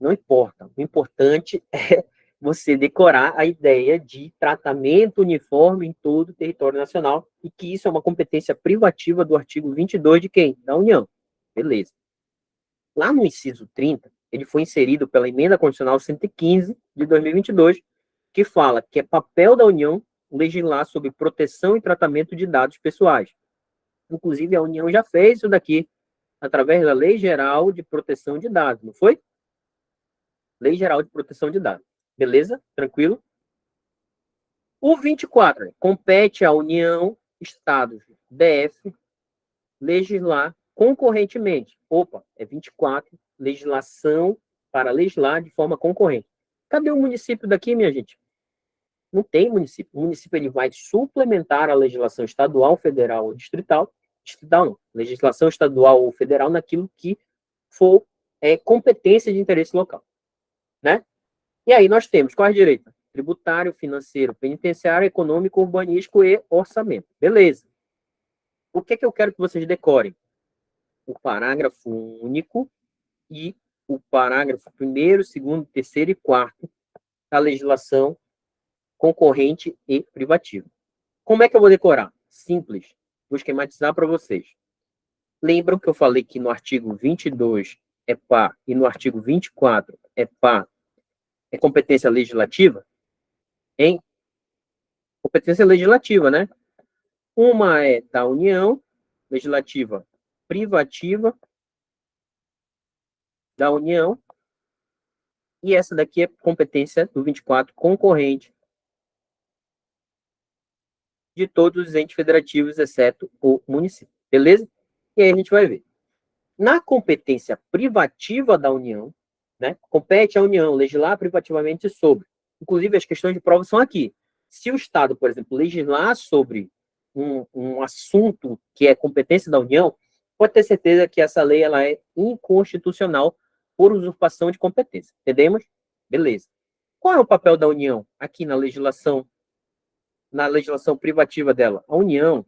A: não importa. O importante é você decorar a ideia de tratamento uniforme em todo o território nacional e que isso é uma competência privativa do artigo 22 de quem? Da União. Beleza. Lá no inciso 30, ele foi inserido pela Emenda Constitucional 115 de 2022, que fala que é papel da União legislar sobre proteção e tratamento de dados pessoais. Inclusive, a União já fez isso daqui através da Lei Geral de Proteção de Dados, não foi? Lei Geral de Proteção de Dados. Beleza? Tranquilo? O 24, compete à União, Estados, DF, legislar concorrentemente. Opa, é 24, legislação para legislar de forma concorrente. Cadê o município daqui, minha gente? Não tem município. O município ele vai suplementar a legislação estadual, federal ou distrital. Distrital não. Legislação estadual ou federal naquilo que for competência de interesse local. Né? E aí nós temos quais direitos? Tributário, financeiro, penitenciário, econômico, urbanístico e orçamento. Beleza. O que é que eu quero que vocês decorem? O parágrafo único e o parágrafo 1º, 2º, 3º e 4º da legislação concorrente e privativa. Como é que eu vou decorar? Simples. Vou esquematizar para vocês. Lembram que eu falei que no artigo 22 é pá e no artigo 24 é pá, é competência legislativa? Hein? Competência legislativa, né? Uma é da União, legislativa privativa da União, e essa daqui é competência do 24 concorrente de todos os entes federativos, exceto o município. Beleza? E aí a gente vai ver. Na competência privativa da União, né, compete à União legislar privativamente sobre. Inclusive, as questões de prova são aqui. Se o Estado, por exemplo, legislar sobre um assunto que é competência da União, pode ter certeza que essa lei ela é inconstitucional por usurpação de competência. Entendemos? Beleza. Qual é o papel da União aqui na legislação privativa dela? A União,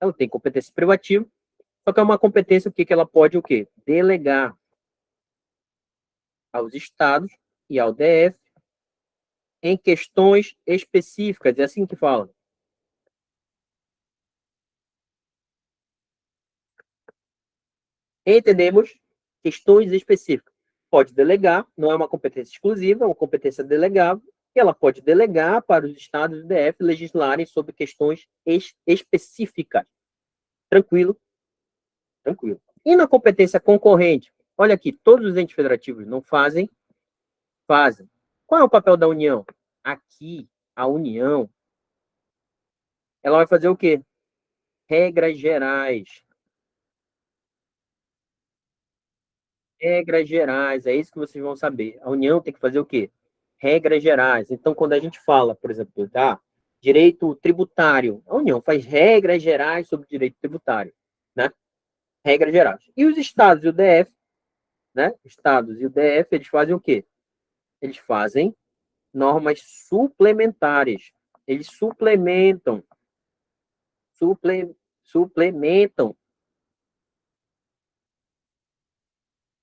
A: ela tem competência privativa, só que é uma competência que ela pode o quê? Delegar aos estados e ao DF em questões específicas, é assim que fala. Entendemos? Questões específicas. Pode delegar, não é uma competência exclusiva, é uma competência delegável, e ela pode delegar para os estados do DF legislarem sobre questões específicas. Tranquilo? Tranquilo. E na competência concorrente? Olha aqui, todos os entes federativos não fazem. Fazem. Qual é o papel da União? aqui, a União, ela vai fazer o quê? Regras gerais. Regras gerais, é isso que vocês vão saber. A União tem que fazer o quê? Regras gerais. Então, quando a gente fala, por exemplo, direito tributário, a União faz regras gerais sobre direito tributário, né? Regras gerais. E os estados e o DF, né? Estados e o DF, eles fazem o quê? Eles fazem normas suplementares. Eles suple, suplementam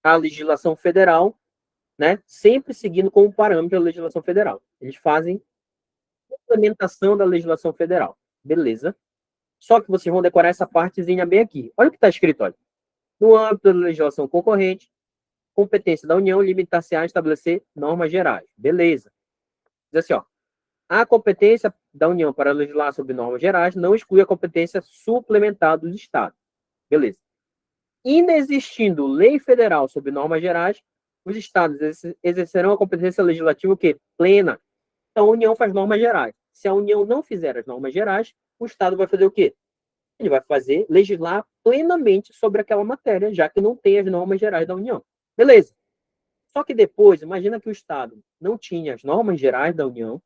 A: a legislação federal, né? Sempre seguindo como parâmetro a legislação federal. Eles fazem implementação da legislação federal. Beleza. Só que vocês vão decorar essa partezinha bem aqui. Olha o que está escrito, olha. No âmbito da legislação concorrente, competência da União limitar-se a estabelecer normas gerais. Beleza. Diz assim, ó. A competência da União para legislar sobre normas gerais não exclui a competência suplementar dos Estados. Beleza. Inexistindo lei federal sobre normas gerais, os Estados exercerão a competência legislativa o quê? Plena. Então, a União faz normas gerais. Se a União não fizer as normas gerais, o Estado vai fazer o quê? Ele vai legislar plenamente sobre aquela matéria, já que não tem as normas gerais da União. Beleza. Só que depois, imagina que o Estado não tinha as normas gerais da União,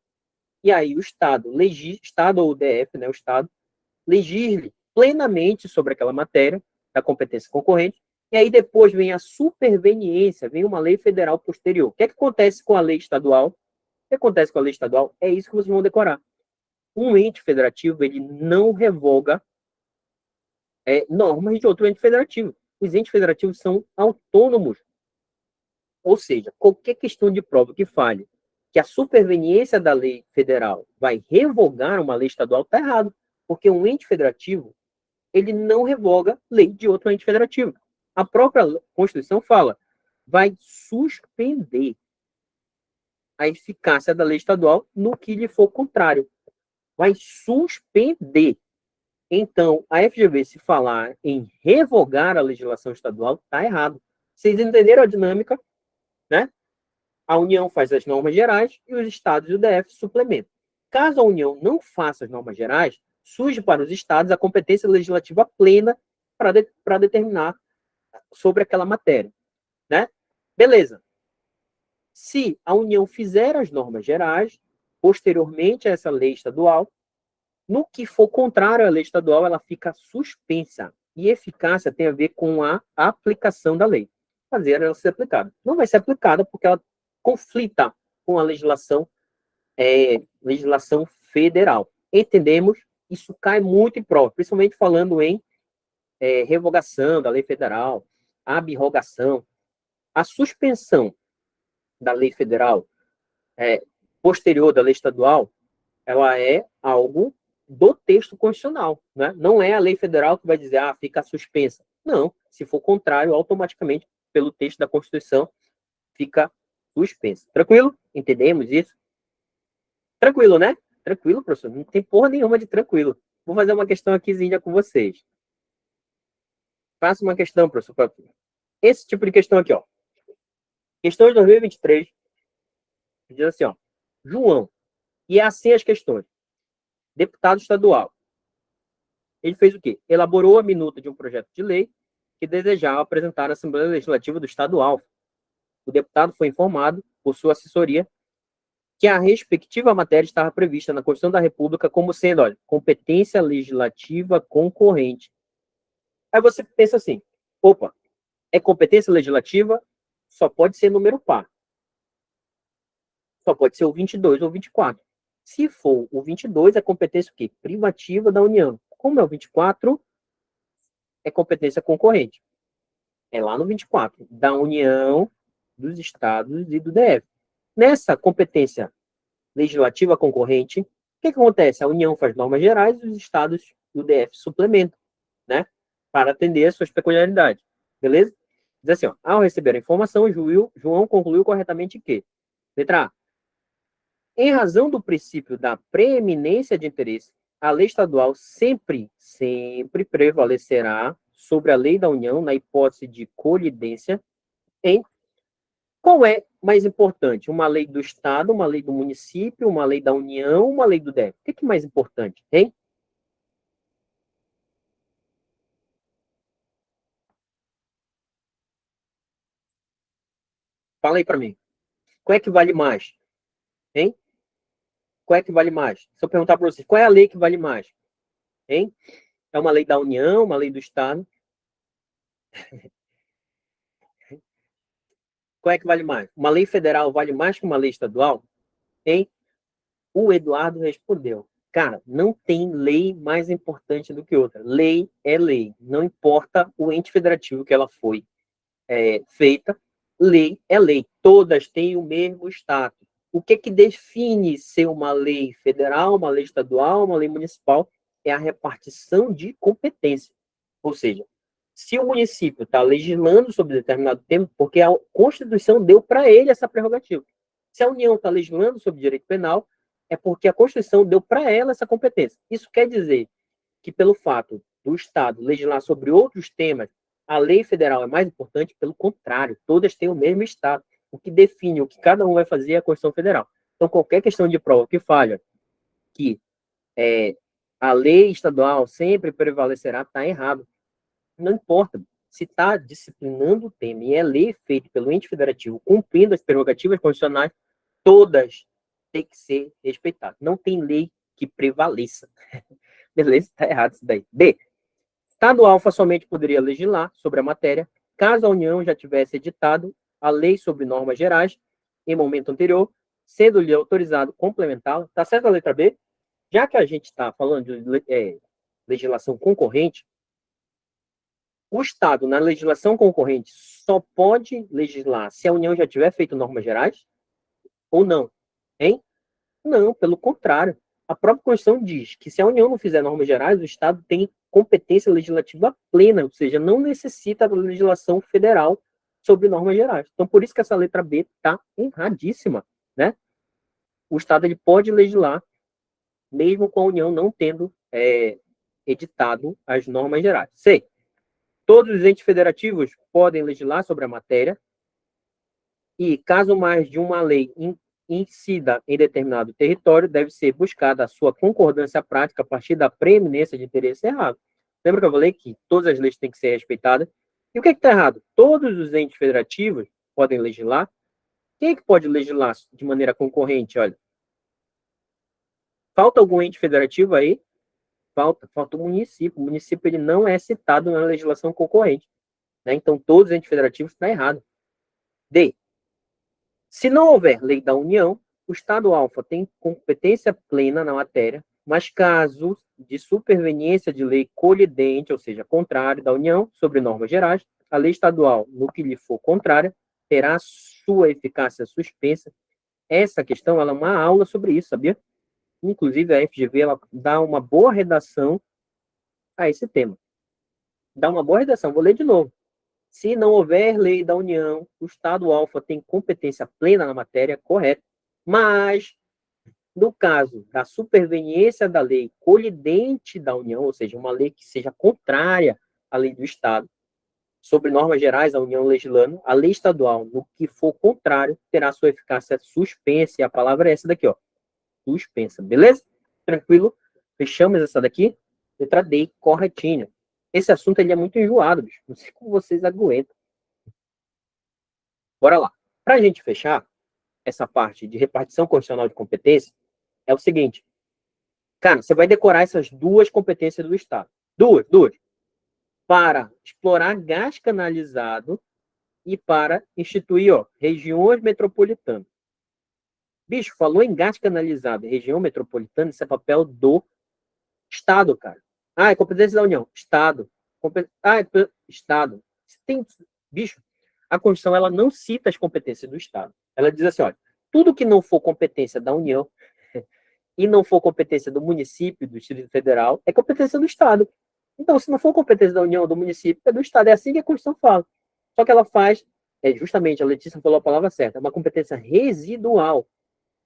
A: e aí o Estado, Estado ou o DF, né, o Estado, legisle plenamente sobre aquela matéria da competência concorrente, e aí depois vem a superveniência, vem uma lei federal posterior. O que é que acontece com a lei estadual? O que acontece com a lei estadual? É isso que vocês vão decorar. Um ente federativo, ele não revoga normas de outro ente federativo. Os entes federativos são autônomos. Ou seja, qualquer questão de prova que fale que a superveniência da lei federal vai revogar uma lei estadual, está errado. Porque um ente federativo, ele não revoga lei de outro ente federativo. A própria Constituição fala, vai suspender a eficácia da lei estadual no que lhe for contrário. Vai suspender. Então, a FGV, se falar em revogar a legislação estadual, está errado. Vocês entenderam a dinâmica, né? A União faz as normas gerais e os estados e o DF suplementam. Caso a União não faça as normas gerais, surge para os estados a competência legislativa plena para determinar sobre aquela matéria, né? Beleza. Se a União fizer as normas gerais, posteriormente a essa lei estadual, no que for contrário à lei estadual, ela fica suspensa. E eficácia tem a ver com a aplicação da lei. Fazer ela ser aplicada. Não vai ser aplicada porque ela conflita com a legislação federal. Entendemos? Isso cai muito em prova, principalmente falando em revogação da lei federal, abrogação. A suspensão da lei federal posterior da lei estadual, ela é algo do texto constitucional, né? Não é a lei federal que vai dizer, fica suspensa. Não, se for contrário, automaticamente, pelo texto da Constituição, fica suspensa. Tranquilo? Entendemos isso? Tranquilo, né? Tranquilo, professor. Não tem porra nenhuma de tranquilo. Vou fazer uma questão aquizinha com vocês. Faça uma questão, professor. Esse tipo de questão aqui, ó. Questão de 2023. Diz assim, ó. João. E é assim as questões. Deputado estadual. Ele fez o quê? Elaborou a minuta de um projeto de lei que desejava apresentar à Assembleia Legislativa do Estado Alfa. O deputado foi informado, por sua assessoria, que a respectiva matéria estava prevista na Constituição da República como sendo, olha, competência legislativa concorrente. Aí você pensa assim, opa, é competência legislativa, só pode ser número par. Só pode ser o 22 ou 24. Se for o 22, é competência o quê? Privativa da União. Como é o 24, é competência concorrente. É lá no 24, da União, dos Estados e do DF. Nessa competência legislativa concorrente, o que acontece? A União faz normas gerais e os Estados e o DF suplementam, né? Para atender as suas peculiaridades. Beleza? Diz assim, ó, ao receber a informação, João concluiu corretamente que, letra A, em razão do princípio da preeminência de interesse, a lei estadual sempre prevalecerá sobre a lei da União na hipótese de colidência em qual é mais importante? Uma lei do Estado, uma lei do município, uma lei da União, uma lei do DF? O que é mais importante, hein? Fala aí para mim. Qual é que vale mais? Hein? Qual é que vale mais? Se eu perguntar para vocês, qual é a lei que vale mais? Hein? É uma lei da União, uma lei do Estado? Qual é que vale mais? Uma lei federal vale mais que uma lei estadual? Hein? O Eduardo respondeu. Cara, não tem lei mais importante do que outra. Lei é lei. Não importa o ente federativo que ela foi feita, lei é lei. Todas têm o mesmo status. O que define ser uma lei federal, uma lei estadual, uma lei municipal? É a repartição de competência. Ou seja, se o município está legislando sobre determinado tema, porque a Constituição deu para ele essa prerrogativa. Se a União está legislando sobre direito penal, é porque a Constituição deu para ela essa competência. Isso quer dizer que, pelo fato do Estado legislar sobre outros temas, a lei federal é mais importante? Pelo contrário, todas têm o mesmo Estado. O que define o que cada um vai fazer é a Constituição Federal. Então, qualquer questão de prova que falha, que a lei estadual sempre prevalecerá, está errado. Não importa. Se está disciplinando o tema e é lei feita pelo ente federativo, cumprindo as prerrogativas constitucionais, todas têm que ser respeitadas. Não tem lei que prevaleça. Beleza? Está errado isso daí. B. Estado alfa somente poderia legislar sobre a matéria caso a União já tivesse editado a lei sobre normas gerais em momento anterior, sendo-lhe autorizado complementá-la. Tá certo a letra B? Já que a gente está falando de legislação concorrente, o Estado, na legislação concorrente, só pode legislar se a União já tiver feito normas gerais ou não? Hein? Não, pelo contrário. A própria Constituição diz que se a União não fizer normas gerais, o Estado tem competência legislativa plena, ou seja, não necessita da legislação federal sobre normas gerais. Então, por isso que essa letra B está erradíssima, né? O Estado ele pode legislar, mesmo com a União não tendo editado as normas gerais. C. Todos os entes federativos podem legislar sobre a matéria e, caso mais de uma lei incida em determinado território, deve ser buscada a sua concordância prática a partir da preeminência de interesse errado. Lembra que eu falei que todas as leis têm que ser respeitadas? E o que está errado? Todos os entes federativos podem legislar. Quem é que pode legislar de maneira concorrente? Olha, falta algum ente federativo aí? Falta o município. O município ele não é citado na legislação concorrente. Né? Então, todos os entes federativos está errado. D. Se não houver lei da União, o Estado alfa tem competência plena na matéria, mas casos de superveniência de lei colidente, ou seja, contrário da União, sobre normas gerais, a lei estadual, no que lhe for contrária, terá sua eficácia suspensa. Essa questão ela é uma aula sobre isso, sabia? Inclusive, a FGV ela dá uma boa redação a esse tema. Dá uma boa redação, vou ler de novo. Se não houver lei da União, o Estado alfa tem competência plena na matéria, correto. Mas, no caso da superveniência da lei colidente da União, ou seja, uma lei que seja contrária à lei do Estado, sobre normas gerais da União legislando, a lei estadual, no que for contrário, terá sua eficácia suspensa. E a palavra é essa daqui, ó, suspensa. Beleza? Tranquilo? Fechamos essa daqui? Letra D, corretinha. Esse assunto ele é muito enjoado, bicho. Não sei como vocês aguentam. Bora lá. Para a gente fechar essa parte de repartição constitucional de competência, é o seguinte. Cara, você vai decorar essas duas competências do Estado. Duas. Para explorar gás canalizado e para instituir, ó, regiões metropolitanas. Bicho, falou em gás canalizado e região metropolitana, isso é papel do Estado, cara. Ah, é competência da União. Estado. Estado. Tem, bicho, a Constituição ela não cita as competências do Estado. Ela diz assim, olha, tudo que não for competência da União e não for competência do município, do Distrito Federal, é competência do Estado. Então, se não for competência da União, do município, é do Estado. É assim que a Constituição fala. Só que ela faz, justamente, a Letícia falou a palavra certa, é uma competência residual.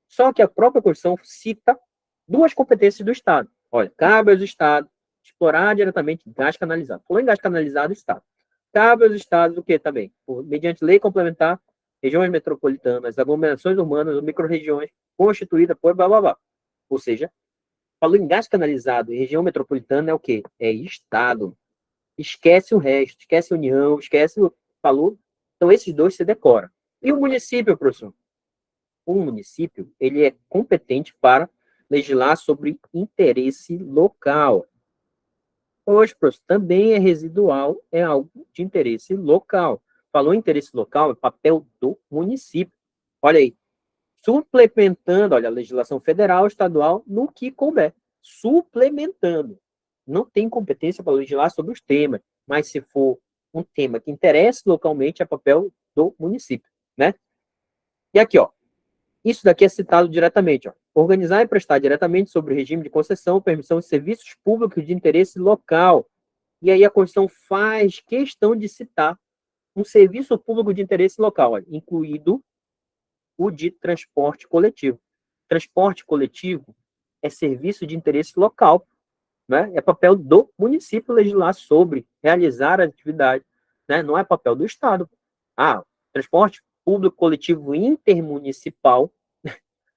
A: Só que a própria Constituição cita duas competências do Estado. Olha, cabe aos Estados explorar diretamente gás canalizado. Falou em gás canalizado, Estado. Cabe aos Estados o quê também? Mediante lei complementar, regiões metropolitanas, aglomerações urbanas ou micro-regiões constituídas por blá, blá, blá. Ou seja, falou em gás canalizado e região metropolitana é o quê? É Estado. Esquece o resto, esquece a União, esquece o... Falou? Então, esses dois você decora. E o município, professor? O município, ele é competente para legislar sobre interesse local. Hoje, professor, também é residual, é algo de interesse local. Falou em interesse local, é papel do município. Olha aí, suplementando, olha, a legislação federal, estadual, no que couber. Suplementando. Não tem competência para legislar sobre os temas, mas se for um tema que interessa localmente, é papel do município, né? E aqui, ó, isso daqui é citado diretamente, ó. Organizar e prestar diretamente sobre o regime de concessão, permissão de serviços públicos de interesse local. E aí a Constituição faz questão de citar um serviço público de interesse local, ó, incluído o de transporte coletivo. Transporte coletivo é serviço de interesse local, né? É papel do município legislar sobre, realizar a atividade, né? Não é papel do Estado. Ah, transporte público coletivo intermunicipal,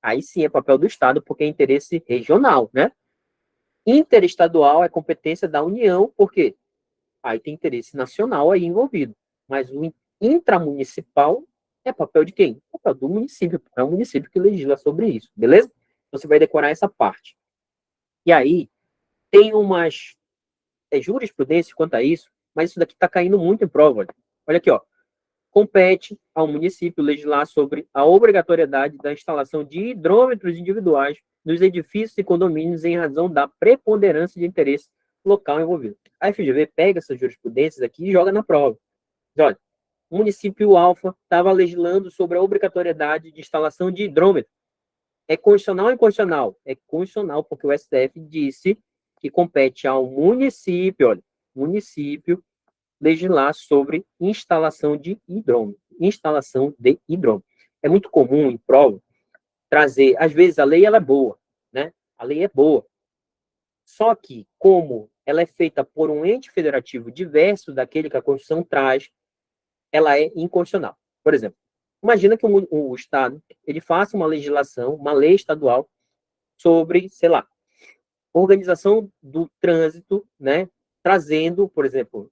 A: aí sim é papel do Estado, porque é interesse regional, né? Interestadual é competência da União, porque aí tem interesse nacional aí envolvido. Mas o intramunicipal é papel de quem? Papel do município. É o município que legisla sobre isso, beleza? Então, você vai decorar essa parte. E aí, tem umas jurisprudências quanto a isso, mas isso daqui está caindo muito em prova. Olha. Olha aqui, ó. Compete ao município legislar sobre a obrigatoriedade da instalação de hidrômetros individuais nos edifícios e condomínios em razão da preponderância de interesse local envolvido. A FGV pega essas jurisprudências aqui e joga na prova. Olha, o município Alfa estava legislando sobre a obrigatoriedade de instalação de hidrômetro. É constitucional ou inconstitucional? É constitucional, porque o STF disse que compete ao município, olha, município, legislar sobre instalação de hidrômetro. Instalação de hidrômetro. É muito comum em prova trazer, às vezes a lei ela é boa, né? A lei é boa. Só que, como ela é feita por um ente federativo diverso daquele que a Constituição traz, ela é inconstitucional. Por exemplo, imagina que o Estado ele faça uma legislação, uma lei estadual sobre, sei lá, organização do trânsito, né, trazendo, por exemplo,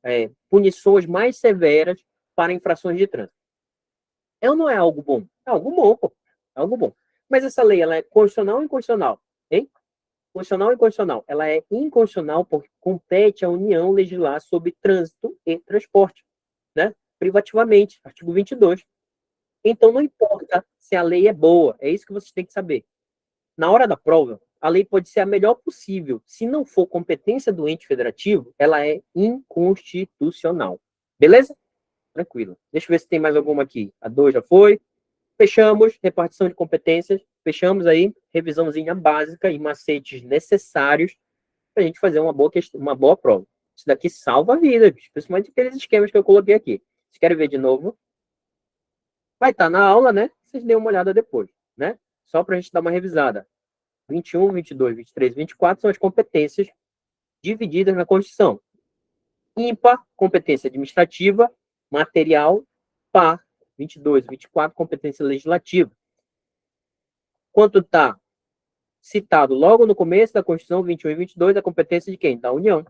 A: punições mais severas para infrações de trânsito. É ou não é algo bom? É algo bom, pô. É algo bom. Mas essa lei, ela é constitucional ou inconstitucional? Hein? Constitucional ou inconstitucional? Ela é inconstitucional porque compete à União legislar sobre trânsito e transporte, né? Privativamente, artigo 22. Então, não importa se a lei é boa, é isso que vocês têm que saber. Na hora da prova, a lei pode ser a melhor possível. Se não for competência do ente federativo, ela é inconstitucional. Beleza? Tranquilo. Deixa eu ver se tem mais alguma aqui. A 2 já foi. Fechamos. Repartição de competências. Fechamos aí. Revisãozinha básica e macetes necessários para a gente fazer uma boa prova. Isso daqui salva a vida, principalmente aqueles esquemas que eu coloquei aqui. Vocês querem ver de novo? Vai estar na aula, né? Vocês dêem uma olhada depois, né? Só para a gente dar uma revisada. 21, 22, 23, 24 são as competências divididas na Constituição. Ímpar, competência administrativa, material, par, 22, 24, competência legislativa. Quanto está citado logo no começo da Constituição, 21 e 22, a competência de quem? Da União.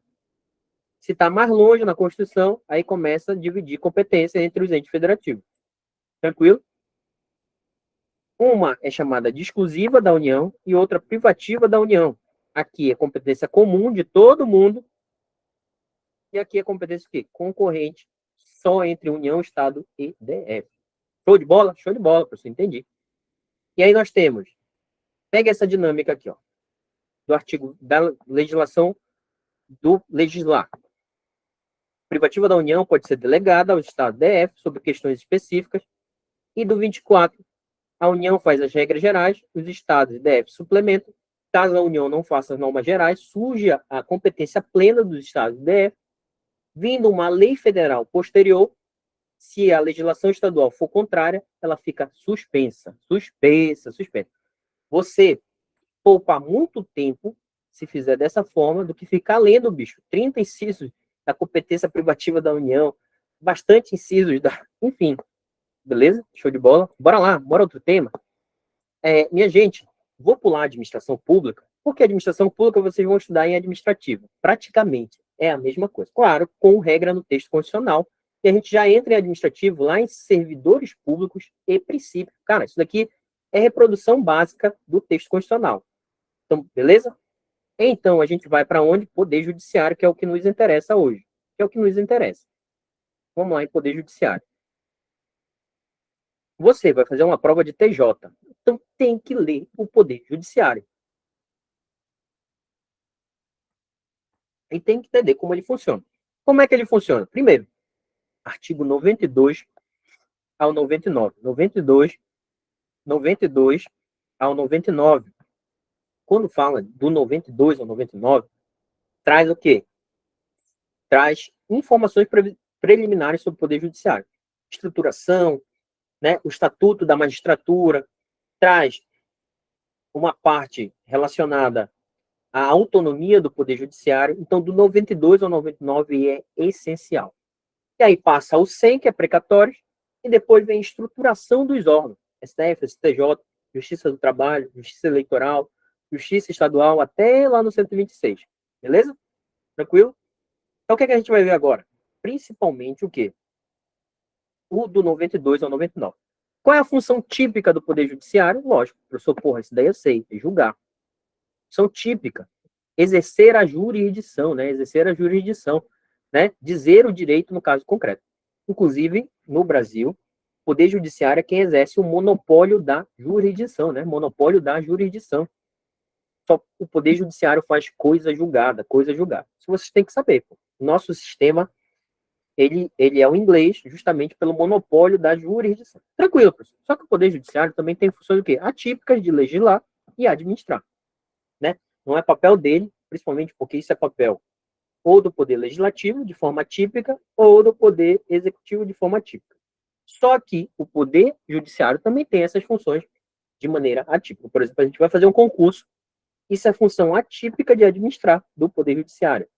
A: Se está mais longe na Constituição, aí começa a dividir competência entre os entes federativos. Tranquilo? Uma é chamada de exclusiva da União e outra privativa da União. Aqui é competência comum de todo mundo. E aqui é competência o quê? Concorrente só entre União, Estado e DF. Show de bola? Show de bola, professor, entendi. E aí nós temos, pega essa dinâmica aqui, ó, do artigo da legislação do legislar. Privativa da União pode ser delegada ao Estado DF sobre questões específicas. E do 24, a União faz as regras gerais, os Estados e DF suplementam. Caso a União não faça as normas gerais, surge a competência plena dos Estados e DF. Vindo uma lei federal posterior, se a legislação estadual for contrária, ela fica suspensa. Você poupa muito tempo se fizer dessa forma do que ficar lendo, bicho. 30 incisos da competência privativa da União, bastante incisos da... Enfim, Beleza? Show de bola. Bora lá, bora outro tema. Minha gente, vou pular a administração pública, porque administração pública vocês vão estudar em administrativa. Praticamente é a mesma coisa. Claro, com regra no texto constitucional, e a gente já entra em administrativo lá em servidores públicos e princípios. Cara, isso daqui é reprodução básica do texto constitucional. Então, beleza? Então, a gente vai para onde? Poder Judiciário, que é o que nos interessa hoje. Que é o que nos interessa. Vamos lá em Poder Judiciário. Você vai fazer uma prova de TJ. Então, tem que ler o Poder Judiciário. E tem que entender como ele funciona. Como é que ele funciona? Primeiro, artigo 92 ao 99. 92 ao 99. Quando fala do 92 ao 99, traz o quê? Traz informações preliminares sobre o Poder Judiciário. Estruturação, né, o Estatuto da Magistratura, traz uma parte relacionada à autonomia do Poder Judiciário. Então, do 92 ao 99 é essencial. E aí passa o 100, que é precatório, e depois vem a estruturação dos órgãos, STF, STJ, Justiça do Trabalho, Justiça Eleitoral, Justiça Estadual, até lá no 126. Beleza? Tranquilo? Então, o que a gente vai ver agora? Principalmente o quê? O do 92 ao 99. Qual é a função típica do Poder Judiciário? Lógico, professor, porra, isso daí eu sei, é julgar. Função típica, exercer a jurisdição, né? Exercer a jurisdição, né? Dizer o direito no caso concreto. Inclusive, no Brasil, o Poder Judiciário é quem exerce o monopólio da jurisdição, né? Monopólio da jurisdição. Só o Poder Judiciário faz coisa julgada, coisa julgada. Isso vocês têm que saber. Pô. O nosso sistema ele é o inglês justamente pelo monopólio da jurisdição. Tranquilo, professor. Só que o Poder Judiciário também tem funções o quê? Atípicas de legislar e administrar. Né? Não é papel dele, principalmente porque isso é papel ou do Poder Legislativo, de forma típica, ou do Poder Executivo, de forma típica. Só que o Poder Judiciário também tem essas funções de maneira atípica. Por exemplo, a gente vai fazer um concurso, isso é função atípica de administrar do Poder Judiciário.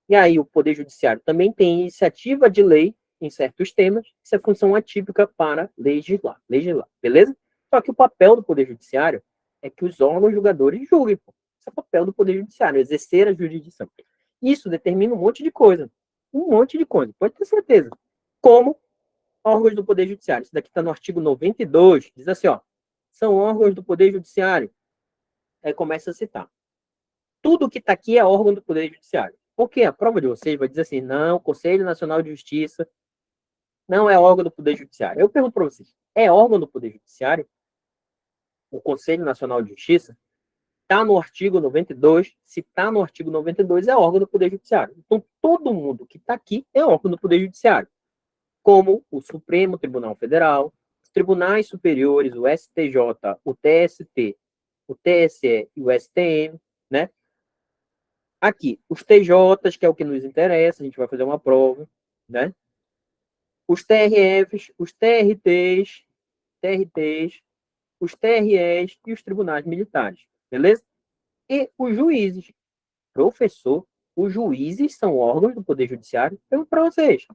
A: E aí o Poder Judiciário também tem iniciativa de lei em certos temas, isso é função atípica para legislar, beleza? Só que o papel do Poder Judiciário é que os órgãos julgadores julguem, pô. Esse é o papel do Poder Judiciário, exercer a jurisdição. Isso determina um monte de coisa, pode ter certeza. Como órgãos do Poder Judiciário, isso daqui está no artigo 92, diz assim, ó, são órgãos do Poder Judiciário, aí começa a citar. Tudo que está aqui é órgão do Poder Judiciário. Porque a prova de vocês vai dizer assim, não, Conselho Nacional de Justiça não é órgão do Poder Judiciário. Eu pergunto para vocês, é órgão do Poder Judiciário? O Conselho Nacional de Justiça está no artigo 92, se está no artigo 92, é órgão do Poder Judiciário. Então, todo mundo que está aqui é órgão do Poder Judiciário, como o Supremo Tribunal Federal, os tribunais superiores, o STJ, o TST, o TSE e o STM, né? Aqui, os TJs, que é o que nos interessa, a gente vai fazer uma prova, né? Os TRFs, os TRTs, os TREs e os tribunais militares, beleza? E os juízes. Professor, os juízes são órgãos do Poder Judiciário? Pergunto para vocês.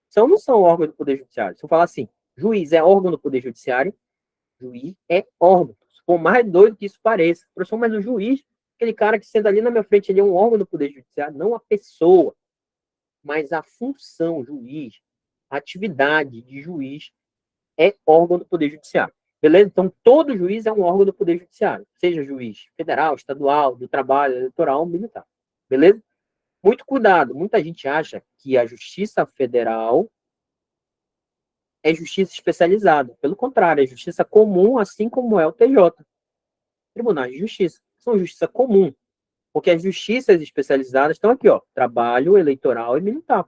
A: São ou não são órgãos do Poder Judiciário? Se eu falar assim, juiz é órgão do Poder Judiciário, juiz é órgão. Por mais doido que isso pareça. Professor, mas o juiz, aquele cara que senta ali na minha frente, ele é um órgão do Poder Judiciário, não a pessoa, mas a função, juiz, a atividade de juiz é órgão do Poder Judiciário. Beleza? Então, todo juiz é um órgão do Poder Judiciário, seja juiz federal, estadual, do trabalho, eleitoral, militar. Beleza? Muito cuidado. Muita gente acha que a Justiça Federal é justiça especializada. Pelo contrário, é justiça comum, assim como é o TJ. Tribunais de Justiça. São justiça comum. Porque as justiças especializadas estão aqui, ó. Trabalho, eleitoral e militar.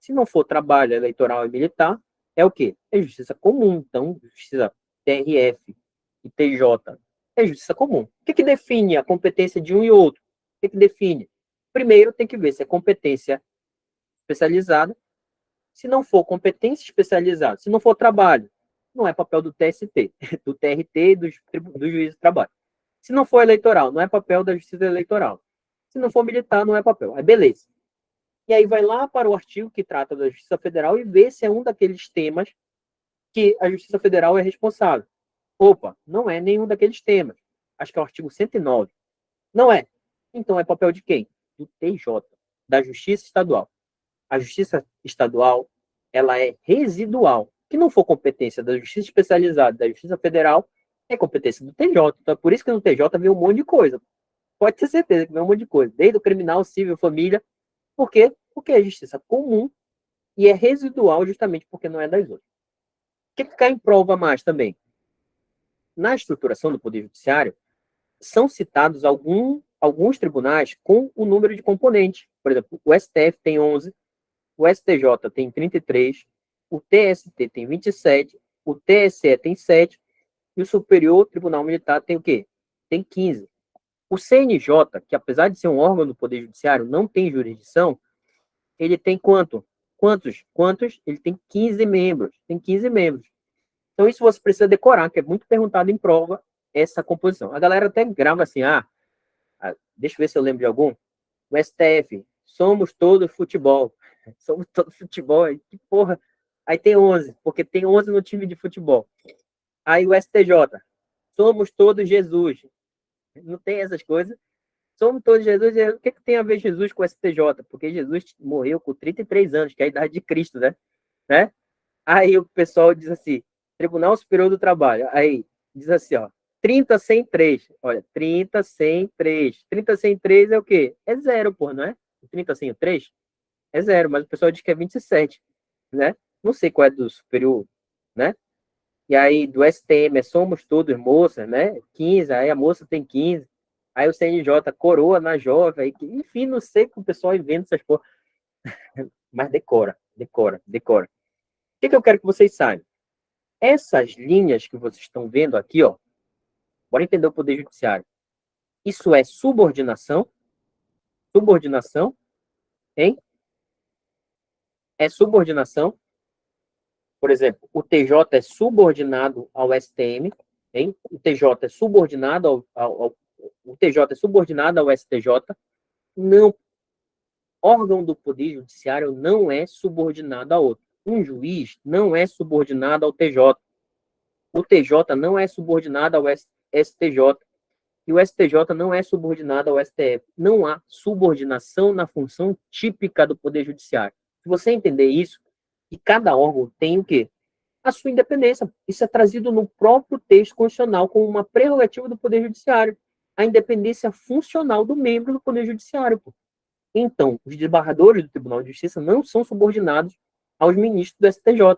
A: Se não for trabalho, eleitoral e militar, é o quê? É justiça comum. Então, justiça TRF e TJ é justiça comum. O que define a competência de um e outro? O que define? Primeiro, tem que ver se é competência especializada. Se não for competência especializada, se não for trabalho, não é papel do TST, do TRT e do juiz do trabalho. Se não for eleitoral, não é papel da justiça eleitoral. Se não for militar, não é papel. Aí, beleza. E aí vai lá para o artigo que trata da Justiça Federal e vê se é um daqueles temas que a Justiça Federal é responsável. Opa, não é nenhum daqueles temas. Acho que é o artigo 109. Não é. Então é papel de quem? Do TJ, da Justiça Estadual. A Justiça Estadual, ela é residual. Que não for competência da Justiça Especializada, da Justiça Federal, é competência do TJ. Então é por isso que no TJ vem um monte de coisa. Pode ter certeza que vem um monte de coisa. Desde o criminal, civil, família. Por quê? Porque é justiça comum e é residual justamente porque não é das outras. O que cai em prova mais também? Na estruturação do Poder Judiciário, são citados alguns tribunais com o número de componentes. Por exemplo, o STF tem 11, o STJ tem 33, o TST tem 27, o TSE tem 7 e o Superior Tribunal Militar tem o quê? Tem 15. O CNJ, que apesar de ser um órgão do Poder Judiciário, não tem jurisdição, ele tem quanto? Quantos? Ele tem 15 membros. Tem 15 membros. Então, isso você precisa decorar, que é muito perguntado em prova, essa composição. A galera até grava assim, deixa eu ver se eu lembro de algum. O STF, somos todos futebol. Somos todos futebol. Que porra. Aí tem 11, porque tem 11 no time de futebol. Aí o STJ, somos todos Jesus. Não tem essas coisas. Somos todos Jesus. O que tem a ver Jesus com o STJ? Porque Jesus morreu com 33 anos, que é a idade de Cristo, né? Aí o pessoal diz assim, Tribunal Superior do Trabalho. Aí diz assim, ó, 30 sem 3. Olha, 30 sem 3. 30 sem 3 é o quê? É zero, pô, não é? 30 sem o 3 é zero, mas o pessoal diz que é 27, né? Não sei qual é do superior, né? E aí do STM é somos todos moças, né? 15, aí a moça tem 15. Aí o CNJ coroa na jovem, enfim, não sei que o pessoal inventa essas porra. Mas decora. O que eu quero que vocês saibam? Essas linhas que vocês estão vendo aqui, ó, bora entender o Poder Judiciário. Isso é subordinação? Subordinação, hein? É subordinação. Por exemplo, o TJ é subordinado ao STM, hein? O TJ é subordinado o TJ é subordinado ao STJ. Não, órgão do Poder Judiciário não é subordinado a outro. Um juiz não é subordinado ao TJ. O TJ não é subordinado ao STJ. E o STJ não é subordinado ao STF. Não há subordinação na função típica do Poder Judiciário. Se você entender isso, e cada órgão tem o quê? A sua independência. Isso é trazido no próprio texto constitucional como uma prerrogativa do Poder Judiciário. A independência funcional do membro do Poder Judiciário. Pô. Então, os desembargadores do Tribunal de Justiça não são subordinados aos ministros do STJ.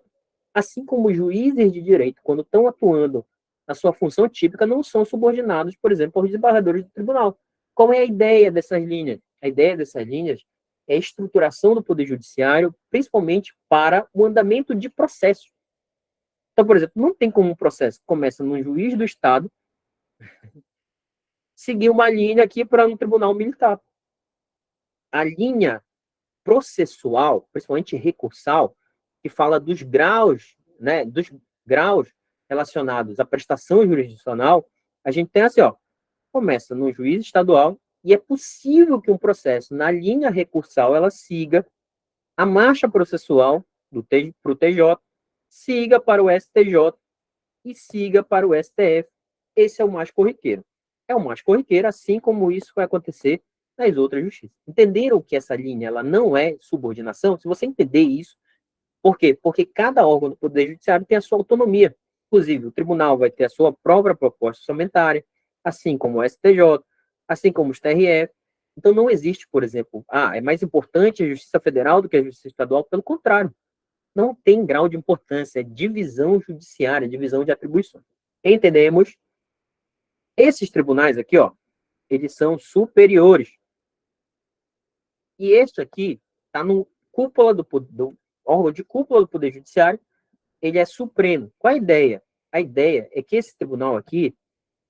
A: Assim como os juízes de direito, quando estão atuando na sua função típica, não são subordinados, por exemplo, aos desembargadores do tribunal. Qual é a ideia dessas linhas? A ideia dessas linhas é a estruturação do Poder Judiciário, principalmente para o andamento de processos. Então, por exemplo, não tem como um processo que começa num juiz do Estado seguir uma linha aqui para um tribunal militar. A linha processual, principalmente recursal, que fala dos graus, né, dos graus relacionados à prestação jurisdicional, a gente tem assim, ó, começa no juiz estadual e é possível que um processo na linha recursal ela siga a marcha processual para o TJ, siga para o STJ e siga para o STF. Esse é o mais corriqueiro. É o mais corriqueiro, assim como isso vai acontecer nas outras justiças. Entenderam que essa linha ela não é subordinação? Se você entender isso, por quê? Porque cada órgão do Poder Judiciário tem a sua autonomia. Inclusive, o tribunal vai ter a sua própria proposta orçamentária, assim como o STJ, assim como os TRF. Então, não existe, por exemplo, é mais importante a Justiça Federal do que a Justiça Estadual. Pelo contrário, não tem grau de importância, é divisão judiciária, divisão de atribuições. Entendemos? Esses tribunais aqui, ó, eles são superiores. E este aqui está no cúpula do órgão de cúpula do Poder Judiciário, ele é supremo. Qual a ideia? A ideia é que esse tribunal aqui,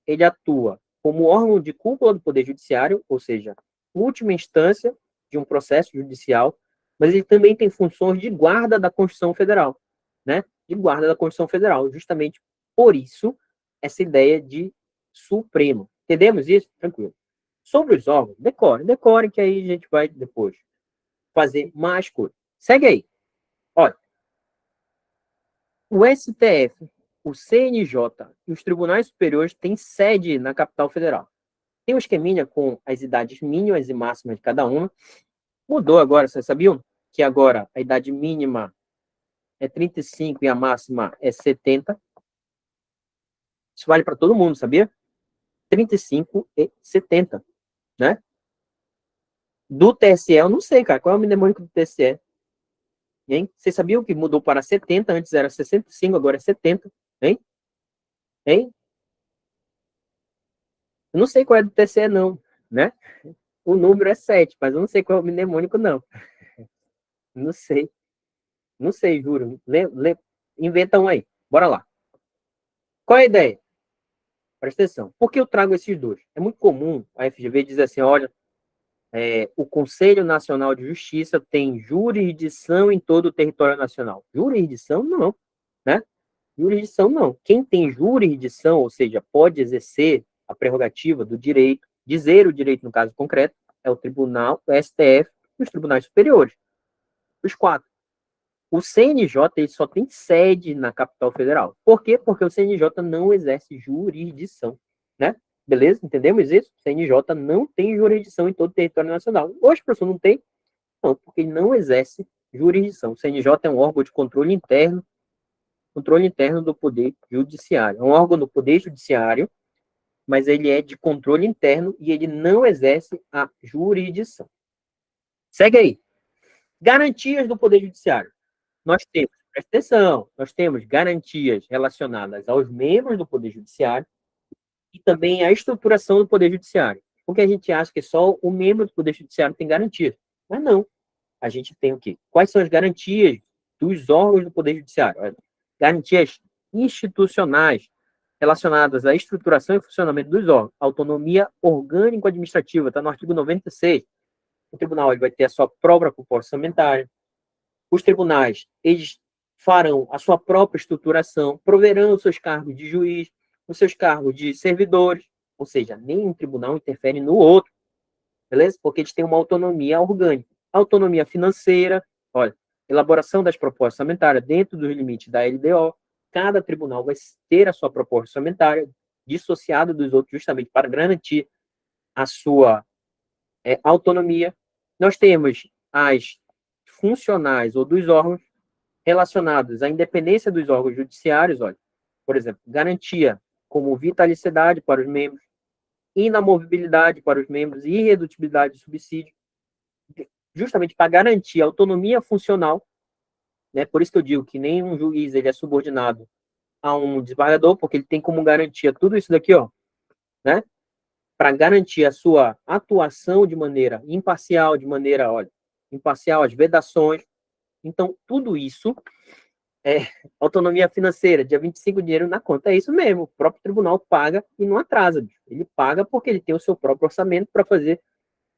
A: ele atua como órgão de cúpula do Poder Judiciário, ou seja, última instância de um processo judicial, mas ele também tem funções de guarda da Constituição Federal, né? De guarda da Constituição Federal, justamente por isso, essa ideia de supremo. Entendemos isso? Tranquilo. Sobre os órgãos, decorem, que aí a gente vai depois fazer mais coisas. Segue aí. Olha, O STF, o CNJ e os tribunais superiores têm sede na capital federal. Tem um esqueminha com as idades mínimas e máximas de cada uma. Mudou agora, vocês sabiam? Que agora a idade mínima é 35 e a máxima é 70. Isso vale para todo mundo, sabia? 35 e 70, né? Do TSE, eu não sei, cara. Qual é o mnemônico do TSE? Hein? Vocês sabiam que mudou para 70? Antes era 65, agora é 70. Hein? Hein? Eu não sei qual é do TSE, não, né? O número é 7, mas eu não sei qual é o mnemônico, não. Não sei. Não sei, juro. Inventa um aí. Bora lá. Qual é a ideia? Presta atenção. Por que eu trago esses dois? É muito comum a FGV dizer assim, olha, o Conselho Nacional de Justiça tem jurisdição em todo o território nacional. Jurisdição, não. Né? Jurisdição, não. Quem tem jurisdição, ou seja, pode exercer a prerrogativa do direito, dizer o direito no caso concreto, é o Tribunal, o STF e os tribunais superiores. Os 4. O CNJ ele só tem sede na capital federal. Por quê? Porque o CNJ não exerce jurisdição, né? Beleza? Entendemos isso? O CNJ não tem jurisdição em todo o território nacional. Hoje, professor, não tem? Não, porque ele não exerce jurisdição. O CNJ é um órgão de controle interno do Poder Judiciário. É um órgão do Poder Judiciário, mas ele é de controle interno e ele não exerce a jurisdição. Segue aí. Garantias do Poder Judiciário. Nós temos, presta atenção, nós temos garantias relacionadas aos membros do Poder Judiciário e também à estruturação do Poder Judiciário. Porque a gente acha que só o membro do Poder Judiciário tem garantias. Mas não. A gente tem o quê? Quais são as garantias dos órgãos do Poder Judiciário? Garantias institucionais relacionadas à estruturação e funcionamento dos órgãos. Autonomia orgânico-administrativa, está no artigo 96. O tribunal ele vai ter a sua própria proposta orçamentária. Os tribunais, eles farão a sua própria estruturação, proverão os seus cargos de juiz, os seus cargos de servidores, ou seja, nenhum tribunal interfere no outro, beleza? Porque eles têm uma autonomia orgânica. Autonomia financeira, olha, elaboração das propostas orçamentárias dentro dos limites da LDO, cada tribunal vai ter a sua proposta orçamentária dissociada dos outros, justamente para garantir a sua autonomia. Nós temos as funcionais ou dos órgãos relacionados à independência dos órgãos judiciários, olha, por exemplo, garantia como vitalicidade para os membros, inamovibilidade para os membros e irredutibilidade de subsídio, justamente para garantir a autonomia funcional, né? Por isso que eu digo que nenhum juiz ele é subordinado a um desembargador, porque ele tem como garantia tudo isso daqui, ó, né? Para garantir a sua atuação de maneira imparcial, olha, imparcial, as vedações. Então, tudo isso é autonomia financeira, dia 25 dinheiro na conta. É isso mesmo, o próprio tribunal paga e não atrasa. Bicho. Ele paga porque ele tem o seu próprio orçamento para fazer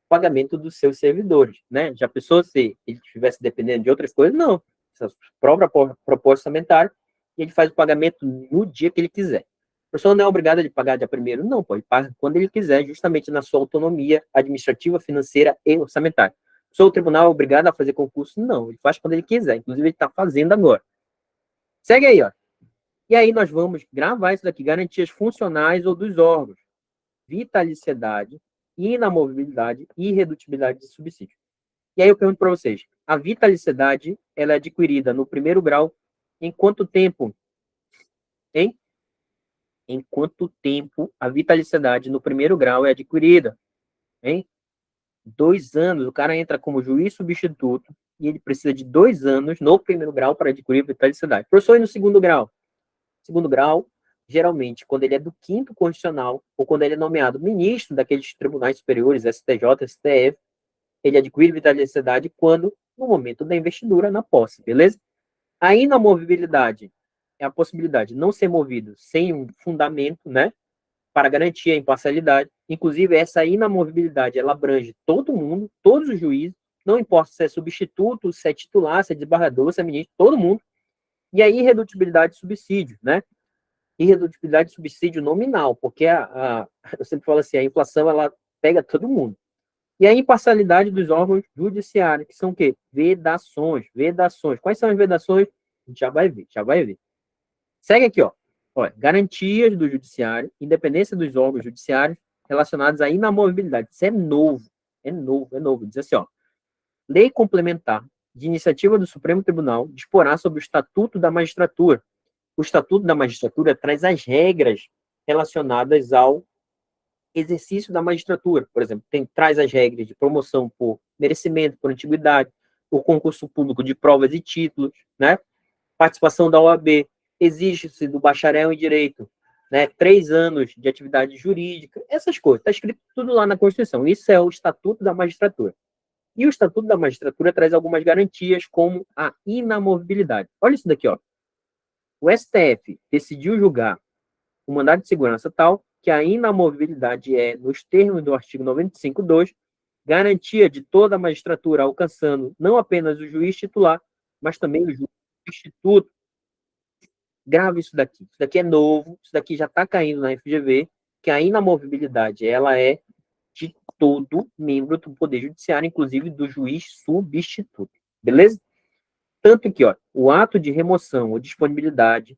A: o pagamento dos seus servidores, né? Já pensou se ele estivesse dependendo de outras coisas? Não. Essa própria proposta orçamentária e ele faz o pagamento no dia que ele quiser. A pessoa não é obrigada a pagar dia primeiro, não, pode pagar quando ele quiser, justamente na sua autonomia administrativa, financeira e orçamentária. O tribunal é obrigado a fazer concurso? Não, ele faz quando ele quiser. Inclusive, ele está fazendo agora. Segue aí, ó. E aí nós vamos gravar isso daqui, garantias funcionais ou dos órgãos, vitaliciedade, inamovibilidade e irredutibilidade de subsídio. E aí eu pergunto para vocês, a vitaliciedade, ela é adquirida no primeiro grau em quanto tempo? Hein? Em quanto tempo a vitaliciedade no primeiro grau é adquirida? Hein? 2 anos, o cara entra como juiz substituto e ele precisa de 2 anos no primeiro grau para adquirir vitaliciedade. Professor, e no segundo grau? Segundo grau, geralmente, quando ele é do 5º constitucional ou quando ele é nomeado ministro daqueles tribunais superiores, STJ, STF, ele adquire vitaliciedade quando? No momento da investidura, na posse, beleza? A inamovibilidade é a possibilidade de não ser movido sem um fundamento, né? Para garantir a imparcialidade. Inclusive, essa inamovibilidade, ela abrange todo mundo, todos os juízes, não importa se é substituto, se é titular, se é desembargador, se é ministro, todo mundo. E a irredutibilidade de subsídio, né? Irredutibilidade de subsídio nominal, porque eu sempre falo assim, a inflação, ela pega todo mundo. E a imparcialidade dos órgãos judiciários, que são o quê? Vedações. Quais são as vedações? A gente já vai ver. Segue aqui, ó. Olha, garantias do judiciário, independência dos órgãos judiciários relacionados à inamovibilidade. Isso é novo. É novo, é novo. Diz assim, ó. Lei complementar de iniciativa do Supremo Tribunal disporá sobre o Estatuto da Magistratura. O Estatuto da Magistratura traz as regras relacionadas ao exercício da magistratura. Por exemplo, traz as regras de promoção por merecimento, por antiguidade, por concurso público de provas e títulos, né? Participação da OAB, exige-se do bacharel em direito, né? 3 anos de atividade jurídica, essas coisas. Está escrito tudo lá na Constituição. Isso é o Estatuto da Magistratura. E o Estatuto da Magistratura traz algumas garantias, como a inamovibilidade. Olha isso daqui, ó. O STF decidiu julgar o mandado de segurança tal que a inamovibilidade é, nos termos do artigo 95.2, garantia de toda a magistratura, alcançando não apenas o juiz titular, mas também o juiz substituto. Grave isso daqui. Isso daqui é novo, isso daqui já está caindo na FGV, que a inamovibilidade ela é de todo membro do Poder Judiciário, inclusive do juiz substituto. Beleza? Tanto que, ó, o ato de remoção ou disponibilidade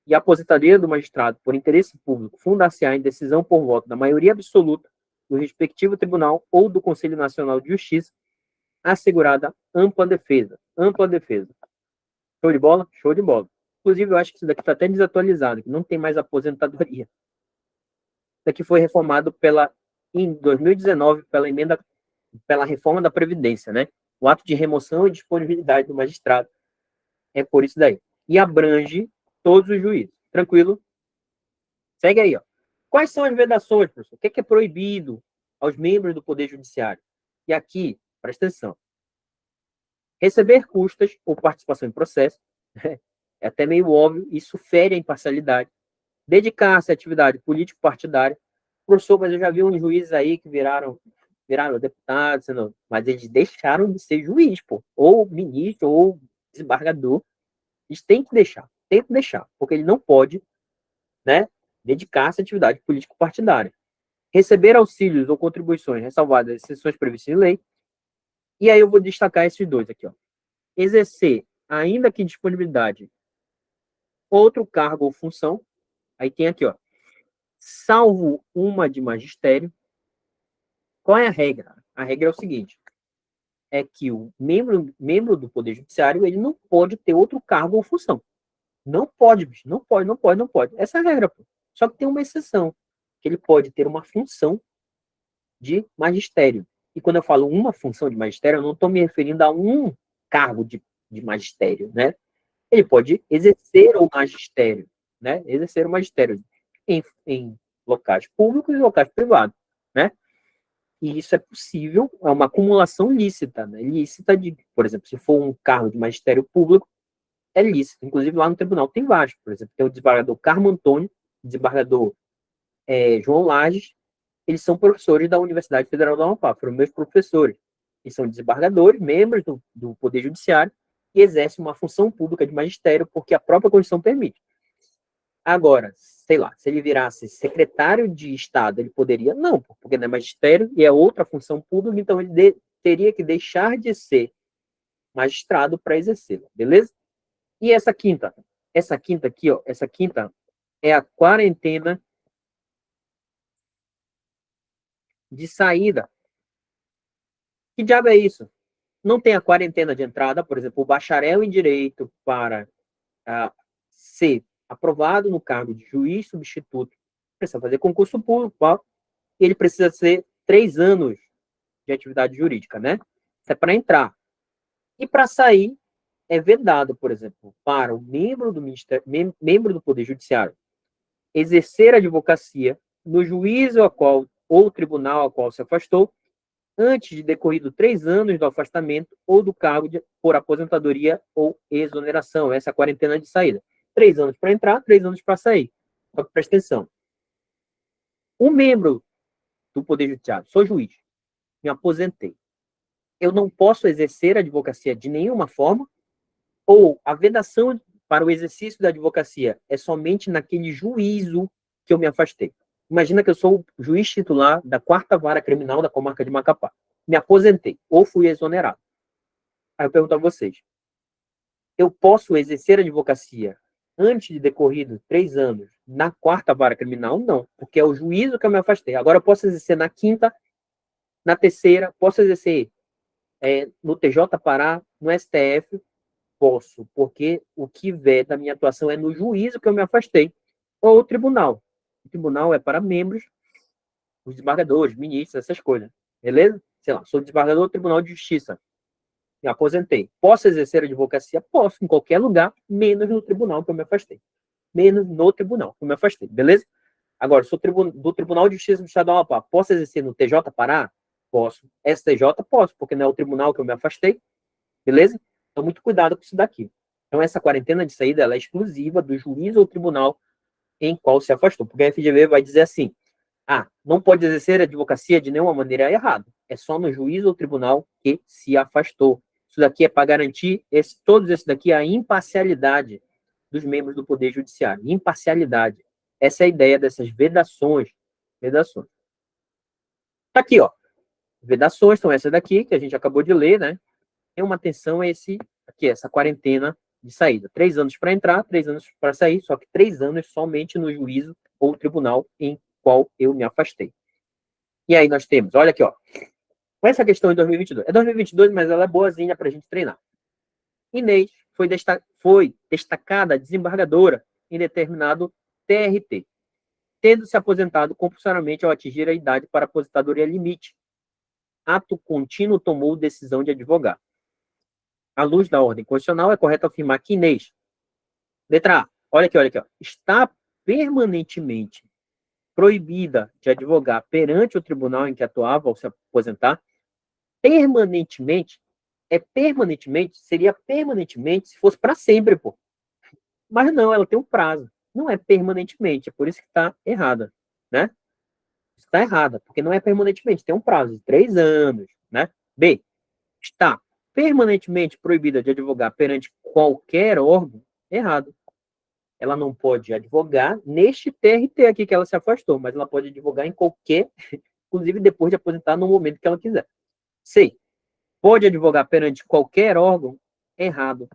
A: e a aposentadoria do magistrado por interesse público fundar-se-á em decisão por voto da maioria absoluta do respectivo tribunal ou do Conselho Nacional de Justiça, assegurada ampla defesa. Ampla defesa. Show de bola? Show de bola. Inclusive, eu acho que isso daqui está até desatualizado, que não tem mais aposentadoria. Isso daqui foi reformado em 2019 pela reforma da Previdência, né? O ato de remoção e disponibilidade do magistrado é por isso daí. E abrange todos os juízes. Tranquilo? Segue aí, ó. Quais são as vedações, professor? O que é proibido aos membros do Poder Judiciário? E aqui, presta atenção. Receber custas ou participação em processo, é até meio óbvio, isso fere a imparcialidade. Dedicar-se à atividade político-partidária. Professor, mas eu já vi uns juízes aí que viraram deputados, mas eles deixaram de ser juiz, pô. Ou ministro, ou desembargador. Eles têm que deixar, porque ele não pode, né, dedicar-se à atividade político-partidária. Receber auxílios ou contribuições, ressalvadas as exceções previstas em lei. E aí eu vou destacar esses dois aqui, ó. Exercer, ainda que disponibilidade, outro cargo ou função. Aí tem aqui, ó. Salvo uma de magistério. Qual é a regra? A regra é o seguinte: é que o membro do Poder Judiciário ele não pode ter outro cargo ou função. Não pode, bicho. Não pode, não pode, não pode. Essa é a regra, pô. Só que tem uma exceção, que ele pode ter uma função de magistério. E quando eu falo uma função de magistério, eu não estou me referindo a um cargo de magistério, né? Ele pode exercer o magistério, né? Exercer o magistério em locais públicos e locais privados, né? E isso é possível, é uma acumulação lícita, né? Lícita de, por exemplo, se for um cargo de magistério público, é lícito. Inclusive, lá no tribunal tem vários. Por exemplo, tem o desembargador Carmo Antônio, o desembargador João Lages, eles são professores da Universidade Federal do Amapá, foram meus professores. Eles são desembargadores, membros do Poder Judiciário, e exercem uma função pública de magistério, porque a própria Constituição permite. Agora, sei lá, se ele virasse secretário de Estado, ele poderia? Não, porque não é magistério e é outra função pública, então ele teria que deixar de ser magistrado para exercê-la, beleza? E essa quinta aqui, ó, essa quinta é a quarentena de saída. Que diabo é isso? Não tem a quarentena de entrada, por exemplo, o bacharel em direito para ser aprovado no cargo de juiz substituto, precisa fazer concurso público, ele precisa ser 3 anos de atividade jurídica, né? Isso é para entrar. E para sair, é vedado, por exemplo, para o membro do Poder Judiciário exercer a advocacia no juízo ou tribunal ao qual se afastou, antes de decorrido 3 anos do afastamento ou do cargo por aposentadoria ou exoneração. Essa é a quarentena de saída. 3 anos para entrar, 3 anos para sair. Só que presta atenção. Um membro do Poder Judiciário, sou juiz, me aposentei. Eu não posso exercer a advocacia de nenhuma forma, ou a vedação para o exercício da advocacia é somente naquele juízo que eu me afastei. Imagina que eu sou o juiz titular da 4ª Vara Criminal da Comarca de Macapá. Me aposentei, ou fui exonerado. Aí eu pergunto a vocês, eu posso exercer a advocacia antes de decorrido 3 anos, na 4ª vara criminal, não, porque é o juízo que eu me afastei. Agora eu posso exercer na 5ª, na 3ª, posso exercer no TJ Pará, no STF, posso, porque o que veda a minha atuação é no juízo que eu me afastei, ou o tribunal. O tribunal é para membros, os desembargadores, ministros, essas coisas, beleza? Sei lá, sou desembargador do Tribunal de Justiça, me aposentei. Posso exercer a advocacia? Posso, em qualquer lugar, menos no tribunal que eu me afastei. Menos no tribunal que eu me afastei, beleza? Agora, sou do Tribunal de Justiça do Estado do Amapá. Posso exercer no TJ Pará? Posso. STJ? Posso, porque não é o tribunal que eu me afastei, beleza? Então, muito cuidado com isso daqui. Então, essa quarentena de saída ela é exclusiva do juiz ou tribunal em qual se afastou. Porque a FGV vai dizer assim, não pode exercer a advocacia de nenhuma maneira errada. É só no juiz ou tribunal que se afastou. Isso daqui é para garantir, todos esses daqui, a imparcialidade dos membros do Poder Judiciário. Imparcialidade. Essa é a ideia dessas vedações. Vedações. Tá aqui, ó. Vedações são essas daqui, que a gente acabou de ler, né? Tem uma atenção a essa quarentena de saída. 3 anos para entrar, 3 anos para sair, só que 3 anos somente no juízo ou tribunal em qual eu me afastei. E aí nós temos, olha aqui, ó. Com essa questão em 2022. É 2022, mas ela é boazinha para a gente treinar. Inês foi destacada desembargadora em determinado TRT, tendo se aposentado compulsoriamente ao atingir a idade para aposentadoria limite. Ato contínuo tomou decisão de advogar. À luz da ordem constitucional, é correto afirmar que Inês, letra A, olha aqui, ó, está permanentemente proibida de advogar perante o tribunal em que atuava ao se aposentar. Permanentemente, seria permanentemente se fosse para sempre, pô. Mas não, ela tem um prazo. Não é permanentemente, é por isso que está errada, né? Está errada, porque não é permanentemente, tem um prazo de 3 anos, né? B, está permanentemente proibida de advogar perante qualquer órgão, errado. Ela não pode advogar neste TRT aqui que ela se afastou, mas ela pode advogar em qualquer, inclusive depois de aposentar no momento que ela quiser. C, pode advogar perante qualquer órgão, errado.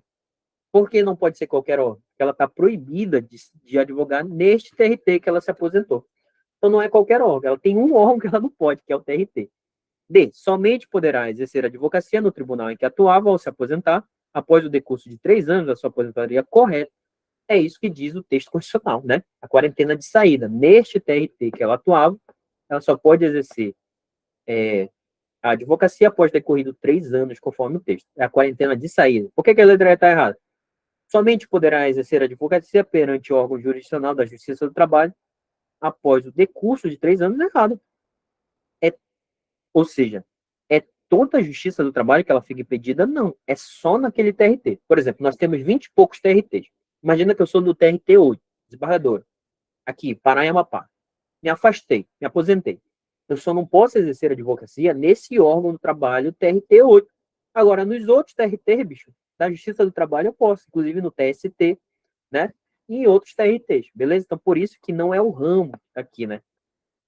A: Por que não pode ser qualquer órgão? Porque ela está proibida de advogar neste TRT que ela se aposentou. Então não é qualquer órgão, ela tem um órgão que ela não pode, que é o TRT. D, somente poderá exercer advocacia no tribunal em que atuava ao se aposentar, após o decurso de 3 anos da sua aposentadoria correta. É isso que diz o texto constitucional, né? A quarentena de saída. Neste TRT que ela atuava, ela só pode exercer a advocacia após decorrido 3 anos, conforme o texto. É a quarentena de saída. Por que a letra está errada? Somente poderá exercer a advocacia perante o órgão jurisdicional da Justiça do Trabalho após o decurso de 3 anos, errado. Ou seja, é toda a Justiça do Trabalho que ela fica impedida? Não. É só naquele TRT. Por exemplo, nós temos 20 e poucos TRTs. Imagina que eu sou do TRT 8, desembargador. Aqui, Pará e Amapá. Me afastei, me aposentei. Eu só não posso exercer advocacia nesse órgão do trabalho TRT 8. Agora, nos outros TRT, bicho, da Justiça do Trabalho eu posso, inclusive no TST, né? E em outros TRTs, beleza? Então, por isso que não é o ramo aqui, né?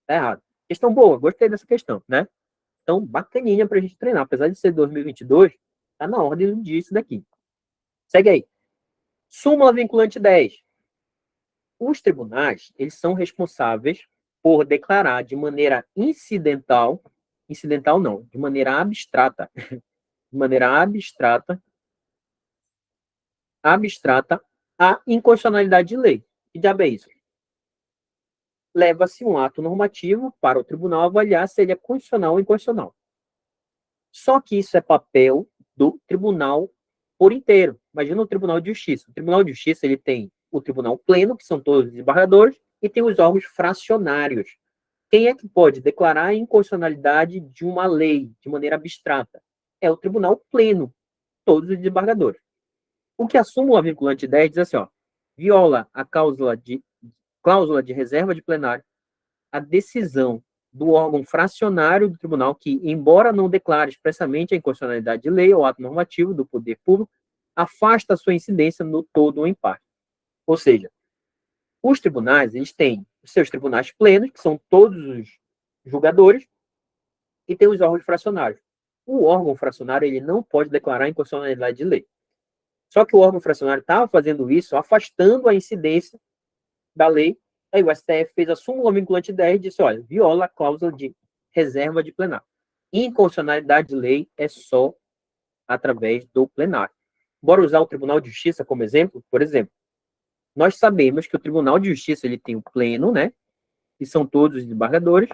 A: Tá errado. Questão boa, gostei dessa questão, né? Então, bacaninha pra gente treinar. Apesar de ser 2022, tá na ordem do dia isso daqui. Segue aí. Súmula vinculante 10. Os tribunais, eles são responsáveis por declarar de maneira incidental não, de maneira abstrata, a inconstitucionalidade de lei. Que diabo é isso? Leva-se um ato normativo para o tribunal avaliar se ele é constitucional ou inconstitucional. Só que isso é papel do tribunal por inteiro. Imagina o Tribunal de Justiça. O Tribunal de Justiça ele tem o Tribunal Pleno, que são todos os desembargadores, e tem os órgãos fracionários. Quem é que pode declarar a inconstitucionalidade de uma lei de maneira abstrata? É o Tribunal Pleno, todos os desembargadores. O que a súmula vinculante 10 diz assim, ó, viola a cláusula de reserva de plenário, a decisão do órgão fracionário do tribunal que, embora não declare expressamente a inconstitucionalidade de lei ou ato normativo do poder público, afasta a sua incidência no todo ou em parte. Ou seja, os tribunais, eles têm os seus tribunais plenos, que são todos os julgadores, e tem os órgãos fracionários. O órgão fracionário, ele não pode declarar a inconstitucionalidade de lei. Só que o órgão fracionário estava fazendo isso, afastando a incidência da lei. Aí o STF fez a súmula vinculante 10 e disse, olha, viola a cláusula de reserva de plenário. Inconstitucionalidade de lei é só através do plenário. Bora usar o Tribunal de Justiça como exemplo? Por exemplo, nós sabemos que o Tribunal de Justiça ele tem o pleno, né? Que são todos os desembargadores.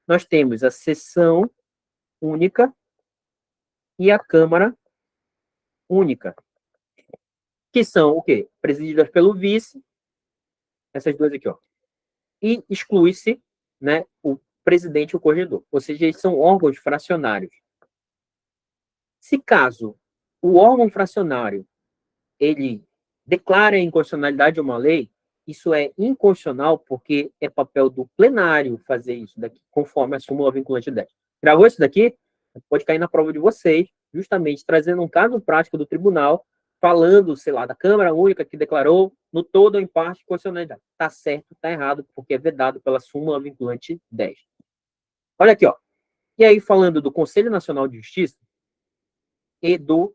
A: Nós temos a sessão única e a Câmara única, que são o quê? Presididas pelo vice, essas duas aqui, ó. E exclui-se, né, o presidente e o corregedor. Ou seja, eles são órgãos fracionários. Se caso o órgão fracionário ele declara a inconstitucionalidade de uma lei, isso é inconstitucional porque é papel do plenário fazer isso daqui, conforme a súmula vinculante 10. Gravou isso daqui? Pode cair na prova de vocês, justamente trazendo um caso prático do tribunal, falando, sei lá, da Câmara Única que declarou no todo ou em parte constitucionalidade. Está certo, está errado, porque é vedado pela súmula vinculante 10. Olha aqui, ó. E aí, falando do Conselho Nacional de Justiça e do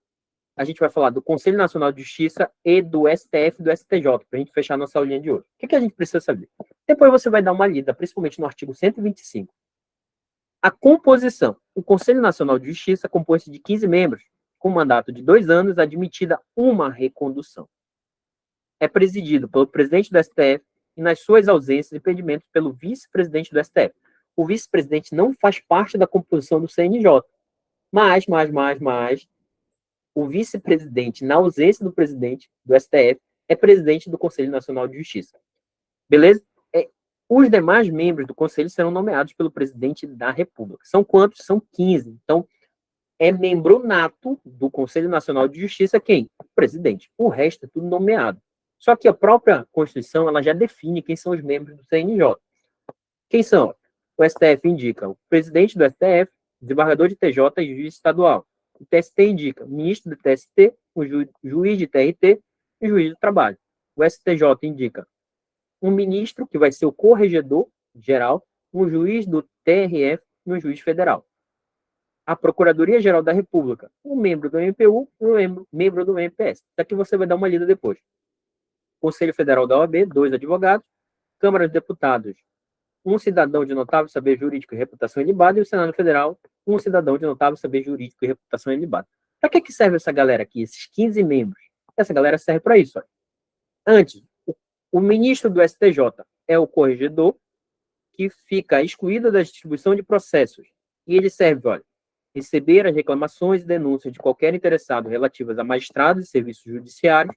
A: a gente vai falar do Conselho Nacional de Justiça e do STF e do STJ, para a gente fechar nossa aulinha de hoje. O que a gente precisa saber? Depois você vai dar uma lida, principalmente no artigo 125. A composição. O Conselho Nacional de Justiça compõe-se de 15 membros, com mandato de 2 anos, admitida uma recondução. É presidido pelo presidente do STF e, nas suas ausências e impedimentos, pelo vice-presidente do STF. O vice-presidente não faz parte da composição do CNJ, mas o vice-presidente, na ausência do presidente do STF, é presidente do Conselho Nacional de Justiça. Beleza? Os demais membros do Conselho serão nomeados pelo presidente da República. São quantos? São 15. Então, é membro nato do Conselho Nacional de Justiça quem? O presidente. O resto é tudo nomeado. Só que a própria Constituição ela já define quem são os membros do CNJ. Quem são? O STF indica o presidente do STF, desembargador de TJ e juiz estadual. O TST indica o ministro do TST, o juiz de TRT e o juiz do trabalho. O STJ indica um ministro, que vai ser o corregedor geral, um juiz do TRF e um juiz federal. A Procuradoria-Geral da República, um membro do MPU e um membro do MPS. Daqui você vai dar uma lida depois. Conselho Federal da OAB, 2 advogados. Câmara dos Deputados, um cidadão de notável saber jurídico e reputação ilibada, e o Senado Federal, um cidadão de notável saber jurídico e reputação ilibada. Para que serve essa galera aqui, esses 15 membros? Essa galera serve para isso. Olha. Antes, o ministro do STJ é o corregedor, que fica excluído da distribuição de processos. E ele serve, olha, receber as reclamações e denúncias de qualquer interessado relativas a magistrados e serviços judiciários,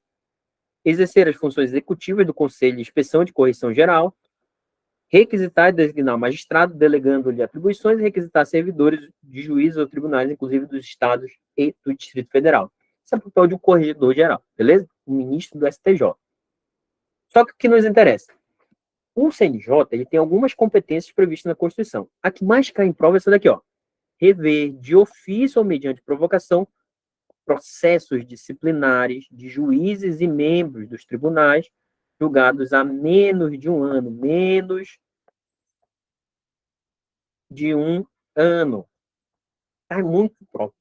A: exercer as funções executivas do Conselho de Inspeção de Correição Geral, requisitar e designar magistrado, delegando-lhe atribuições e requisitar servidores de juízes ou tribunais, inclusive dos estados e do Distrito Federal. Esse é o papel de um corregedor geral, beleza? O ministro do STJ. Só que o que nos interessa? O CNJ ele tem algumas competências previstas na Constituição. A que mais cai em prova é essa daqui, ó. Rever, de ofício ou mediante provocação, processos disciplinares de juízes e membros dos tribunais julgados há menos de um ano. Menos de um ano. Cai muito próprio.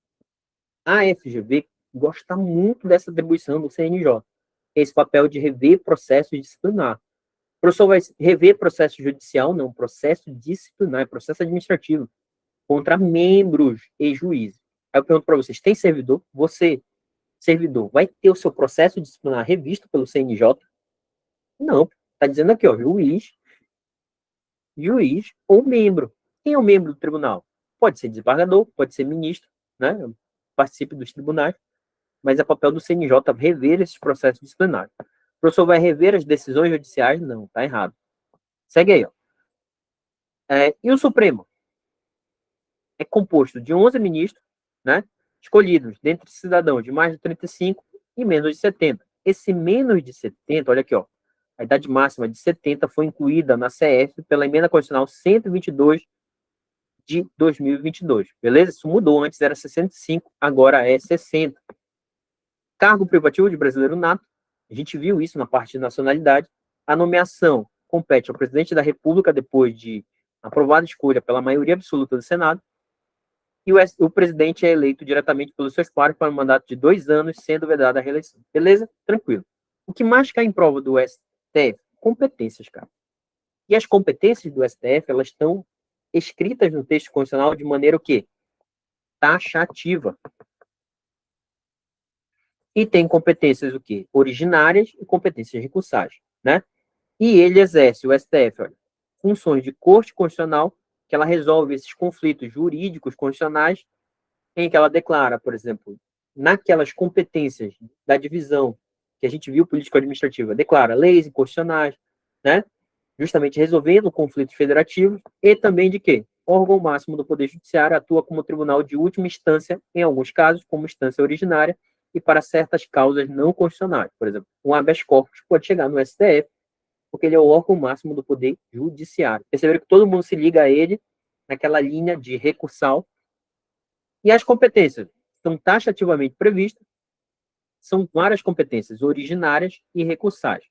A: A FGV gosta muito dessa atribuição do CNJ. Esse papel de rever processos disciplinares. O professor vai rever processo judicial, não, processo disciplinar, processo administrativo, contra membros e juízes. Aí eu pergunto para vocês, tem servidor? Você, servidor, vai ter o seu processo disciplinar revisto pelo CNJ? Não, está dizendo aqui, ó, juiz ou membro. Quem é o membro do tribunal? Pode ser desembargador, pode ser ministro, né? Participe dos tribunais, mas é papel do CNJ rever esses processos disciplinares. O professor vai rever as decisões judiciais? Não, tá errado. Segue aí, ó. E o Supremo? É composto de 11 ministros, né? Escolhidos dentre cidadãos de mais de 35 e menos de 70. Esse menos de 70, olha aqui, ó. A idade máxima de 70 foi incluída na CF pela emenda constitucional 122 de 2022, beleza? Isso mudou, antes era 65, agora é 60. Cargo privativo de brasileiro nato, a gente viu isso na parte de nacionalidade. A nomeação compete ao presidente da República depois de aprovada a escolha pela maioria absoluta do Senado. E o presidente é eleito diretamente pelos seus pares para um mandato de 2 anos, sendo vedada a reeleição. Beleza? Tranquilo. O que mais cai em prova do STF? Competências, cara. E as competências do STF, elas estão escritas no texto constitucional de maneira o quê? Taxativa. E tem competências o quê? Originárias e competências recursais, né? E ele exerce, o STF, olha, funções de corte constitucional, que ela resolve esses conflitos jurídicos constitucionais, em que ela declara, por exemplo, naquelas competências da divisão que a gente viu político-administrativa, declara leis inconstitucionais, né? Justamente resolvendo conflitos federativos, e também de quê? O órgão máximo do Poder Judiciário atua como tribunal de última instância, em alguns casos, como instância originária, e para certas causas não constitucionais. Por exemplo, um habeas corpus pode chegar no STF, porque ele é o órgão máximo do Poder Judiciário. Perceberam que todo mundo se liga a ele naquela linha de recursal. E as competências estão taxativamente previstas, são várias competências originárias e recursais.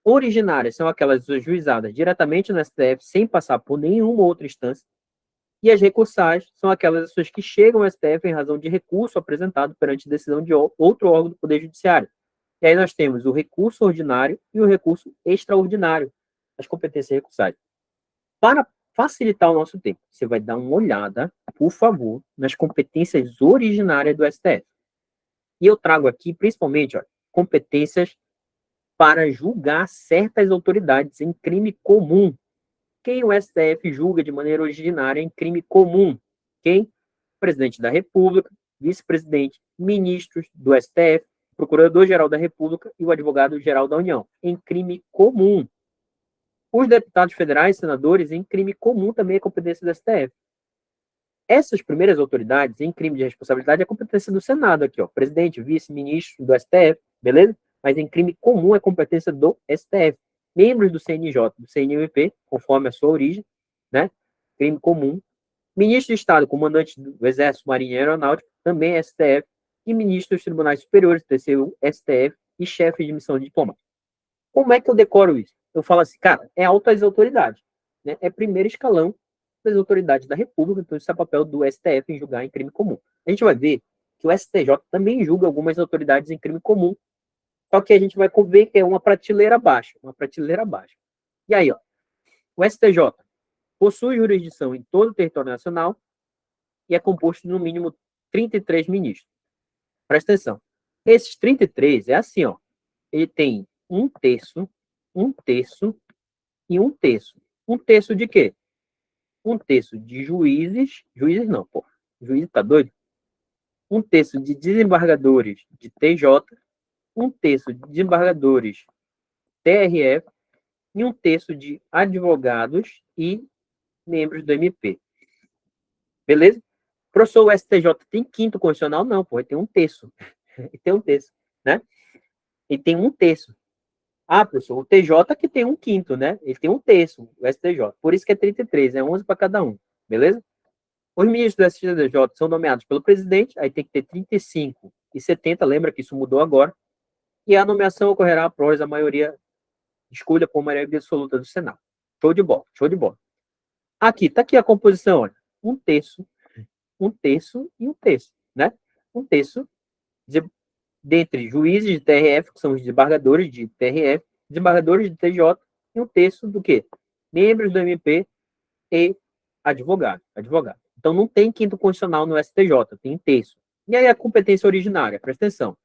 A: Originárias são aquelas ajuizadas diretamente no STF, sem passar por nenhuma outra instância, e as recursais são aquelas ações que chegam ao STF em razão de recurso apresentado perante decisão de outro órgão do Poder Judiciário. E aí nós temos o recurso ordinário e o recurso extraordinário, as competências recursais. Para facilitar o nosso tempo, você vai dar uma olhada, por favor, nas competências originárias do STF. E eu trago aqui, principalmente, ó, competências para julgar certas autoridades em crime comum. Quem o STF julga de maneira originária em crime comum? Quem? Presidente da República, vice-presidente, ministros do STF, procurador-geral da República e o advogado-geral da União, em crime comum. Os deputados federais, senadores, em crime comum também é competência do STF. Essas primeiras autoridades, em crime de responsabilidade, é competência do Senado aqui, ó, presidente, vice-ministro do STF, beleza? Mas em crime comum é competência do STF. Membros do CNJ, do CNMP, conforme a sua origem, né? Crime comum. Ministro de Estado, comandante do Exército, Marinha e Aeronáutica, também é STF. E ministro dos Tribunais Superiores, TCU, STF, e chefe de missão de diplomática. Como é que eu decoro isso? Eu falo assim, cara, é altas autoridades, né? É primeiro escalão das autoridades da República, então isso é papel do STF em julgar em crime comum. A gente vai ver que o STJ também julga algumas autoridades em crime comum, só que a gente vai ver que é uma prateleira abaixo, uma prateleira abaixo. E aí, ó, o STJ possui jurisdição em todo o território nacional e é composto no mínimo 33 ministros. Presta atenção. Esses 33 é assim, ó, ele tem um terço e um terço. Um terço de quê? Um terço de juízes não, pô, juiz tá doido? Um terço de desembargadores de TJ, um terço de desembargadores TRF e um terço de advogados e membros do MP. Beleza? Professor, o STJ tem quinto constitucional? Não, pô, ele tem um terço. Ele tem um terço, né? Ele tem um terço. Ah, professor, o TJ que tem um quinto, né? Ele tem um terço, o STJ. Por isso que é 33, é 11 para cada um. Beleza? Os ministros do STJ são nomeados pelo presidente, aí tem que ter 35 e 70, lembra que isso mudou agora, e a nomeação ocorrerá após a maioria, escolha por maioria absoluta do Senado. Show de bola, show de bola. Aqui, tá aqui a composição, olha, um terço e um terço, né? Um terço dentre juízes de TRF, que são os desembargadores de TRF, desembargadores de TJ, e um terço do quê? Membros do MP e advogado. Então, não tem quinto constitucional no STJ, tem terço. E aí a competência originária, presta atenção.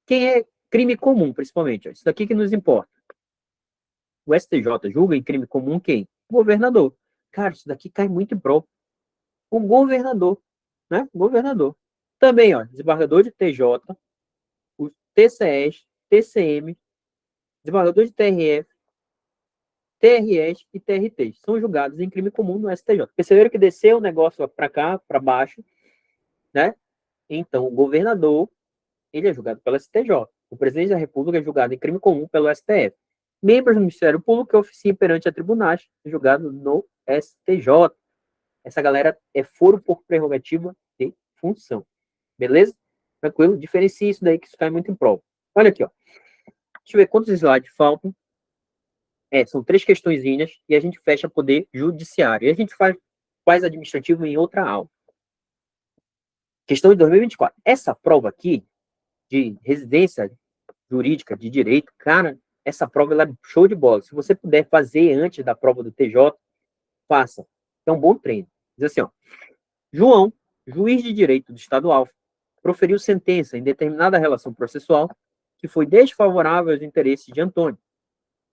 A: Quem é crime comum, principalmente? Ó, isso daqui que nos importa. O STJ julga em crime comum quem? O governador. Cara, isso daqui cai muito em prol. O governador, né? O governador. Também, ó, desembargador de TJ, os TCS, TCM, desembargador de TRF, TRS e TRT são julgados em crime comum no STJ. Perceberam que desceu o negócio para cá, para baixo, né? Então, o governador, ele é julgado pelo STJ. O presidente da República é julgado em crime comum pelo STF. Membros do Ministério Público que oficiam perante a tribunais, julgado no STJ. Essa galera é foro por prerrogativa de função. Beleza? Tranquilo? Diferencie isso daí, que isso cai muito em prova. Olha aqui, ó. Deixa eu ver quantos slides faltam. São 3 questõezinhas e a gente fecha poder judiciário. E a gente faz administrativo em outra aula. Questão de 2024. Essa prova aqui, de residência jurídica de direito, cara, essa prova ela é show de bola. Se você puder fazer antes da prova do TJ, faça. É um bom treino. Diz assim, ó. João, juiz de direito do Estado Alfa, proferiu sentença em determinada relação processual que foi desfavorável aos interesses de Antônio.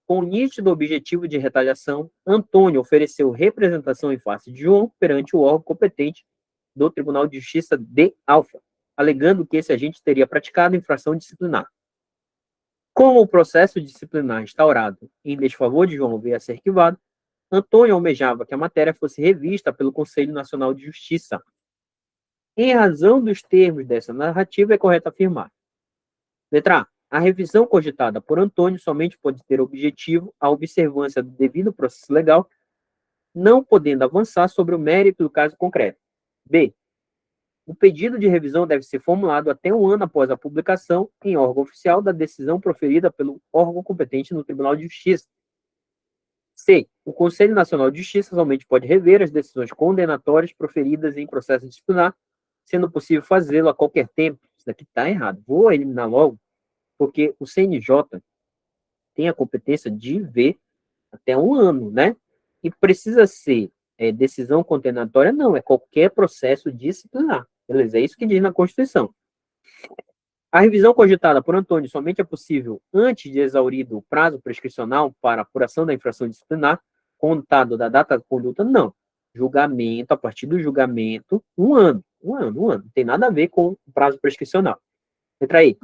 A: Com o nítido objetivo de retaliação, Antônio ofereceu representação em face de João perante o órgão competente do Tribunal de Justiça de Alfa, alegando que esse agente teria praticado infração disciplinar. Como o processo disciplinar instaurado em desfavor de João veio a ser arquivado, Antônio almejava que a matéria fosse revista pelo Conselho Nacional de Justiça. Em razão dos termos dessa narrativa, é correto afirmar. Letra A. A revisão cogitada por Antônio somente pode ter objetivo a observância do devido processo legal, não podendo avançar sobre o mérito do caso concreto. B. O pedido de revisão deve ser formulado até um ano após a publicação em órgão oficial da decisão proferida pelo órgão competente no Tribunal de Justiça. C. O Conselho Nacional de Justiça somente pode rever as decisões condenatórias proferidas em processo disciplinar, sendo possível fazê-lo a qualquer tempo. Isso daqui está errado. Vou eliminar logo, porque o CNJ tem a competência de ver até um ano, né? E precisa ser decisão condenatória? Não, é qualquer processo disciplinar. Beleza? É isso que diz na Constituição. A revisão cogitada por Antônio somente é possível antes de exaurido o prazo prescricional para apuração da infração disciplinar, contado da data da conduta? Não. Julgamento, a partir do julgamento, um ano. Não tem nada a ver com o prazo prescricional. Entra aí.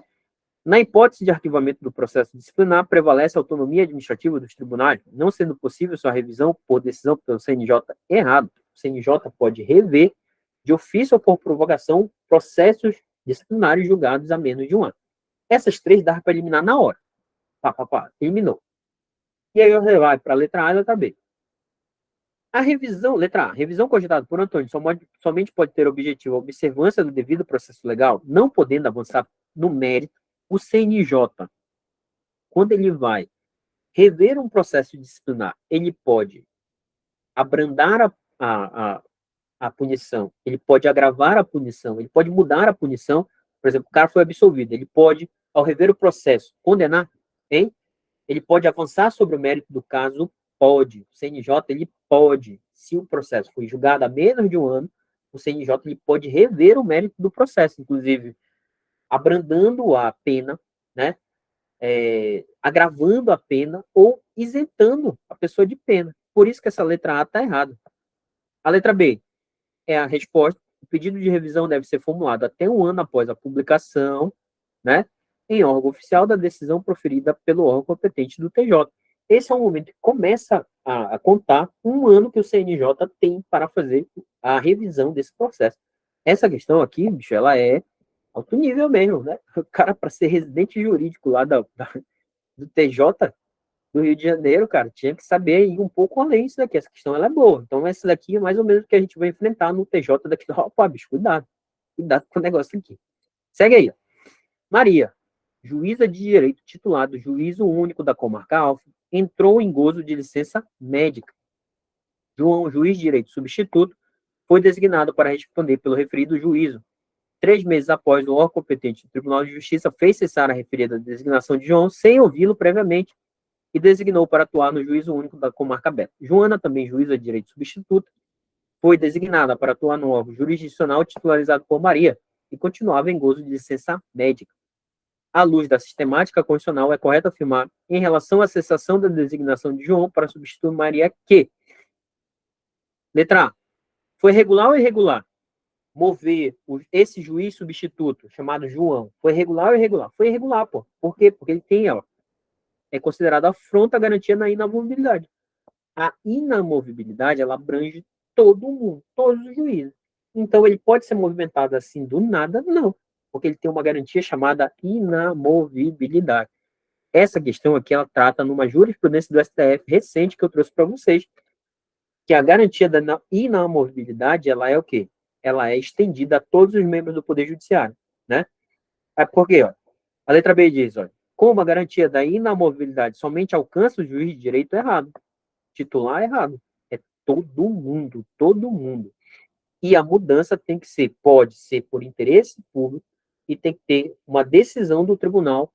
A: Na hipótese de arquivamento do processo disciplinar, prevalece a autonomia administrativa dos tribunais, não sendo possível sua revisão por decisão pelo CNJ errado. O CNJ pode rever, de ofício ou por provocação, processos disciplinares julgados há menos de um ano. Essas três dá para eliminar na hora. Eliminou. E aí você vai para a letra A e a letra B. A revisão, letra A, revisão cogitada por Antônio somente pode ter objetivo a observância do devido processo legal, não podendo avançar no mérito. O CNJ, quando ele vai rever um processo disciplinar, ele pode abrandar a punição, ele pode agravar a punição, ele pode mudar a punição. Por exemplo, o cara foi absolvido, ele pode, ao rever o processo, condenar, hein? Ele pode avançar sobre o mérito do caso? Pode. O CNJ, ele pode. Se o processo foi julgado há menos de um ano, o CNJ ele pode rever o mérito do processo, inclusive abrandando a pena, né? Agravando a pena ou isentando a pessoa de pena. Por isso que essa letra A está errada. A letra B é a resposta. O pedido de revisão deve ser formulado até um ano após a publicação, né, em órgão oficial da decisão proferida pelo órgão competente do TJ. Esse é o momento que começa a contar um ano que o CNJ tem para fazer a revisão desse processo. Essa questão aqui, bicho, ela é alto nível mesmo, né? O cara, para ser residente jurídico lá do TJ do Rio de Janeiro, cara, tinha que saber ir um pouco além disso daqui. Essa questão ela é boa. Então, essa daqui é mais ou menos o que a gente vai enfrentar no TJ daqui. Opa, bicho, cuidado. Cuidado com o negócio aqui. Segue aí. Maria, juíza de direito titulado Juízo Único da Comarca Alfa, entrou em gozo de licença médica. João, juiz de direito substituto, foi designado para responder pelo referido juízo. 3 meses após, o órgão competente do Tribunal de Justiça fez cessar a referida designação de João sem ouvi-lo previamente e designou para atuar no Juízo Único da Comarca Beta. Joana, também juíza de direito substituta, foi designada para atuar no órgão jurisdicional titularizado por Maria e continuava em gozo de licença médica. À luz da sistemática constitucional, é correto afirmar, em relação à cessação da designação de João para substituir Maria, que, letra A, foi regular ou irregular? Mover esse juiz substituto, chamado João, foi regular ou irregular? Foi irregular, pô. Por quê? Porque ele tem, é considerado afronta à garantia na inamovibilidade. A inamovibilidade, ela abrange todo mundo, todos os juízes. Então, ele pode ser movimentado assim do nada? Não, porque ele tem uma garantia chamada inamovibilidade. Essa questão aqui, ela trata numa jurisprudência do STF recente que eu trouxe para vocês, que a garantia da inamovibilidade, ela é o quê? Ela é estendida a todos os membros do Poder Judiciário, né? Por quê? A letra B diz, como a garantia da inamovibilidade somente alcança o juiz de direito errado, titular errado. É todo mundo, todo mundo. E a mudança tem que ser, pode ser por interesse público e tem que ter uma decisão do tribunal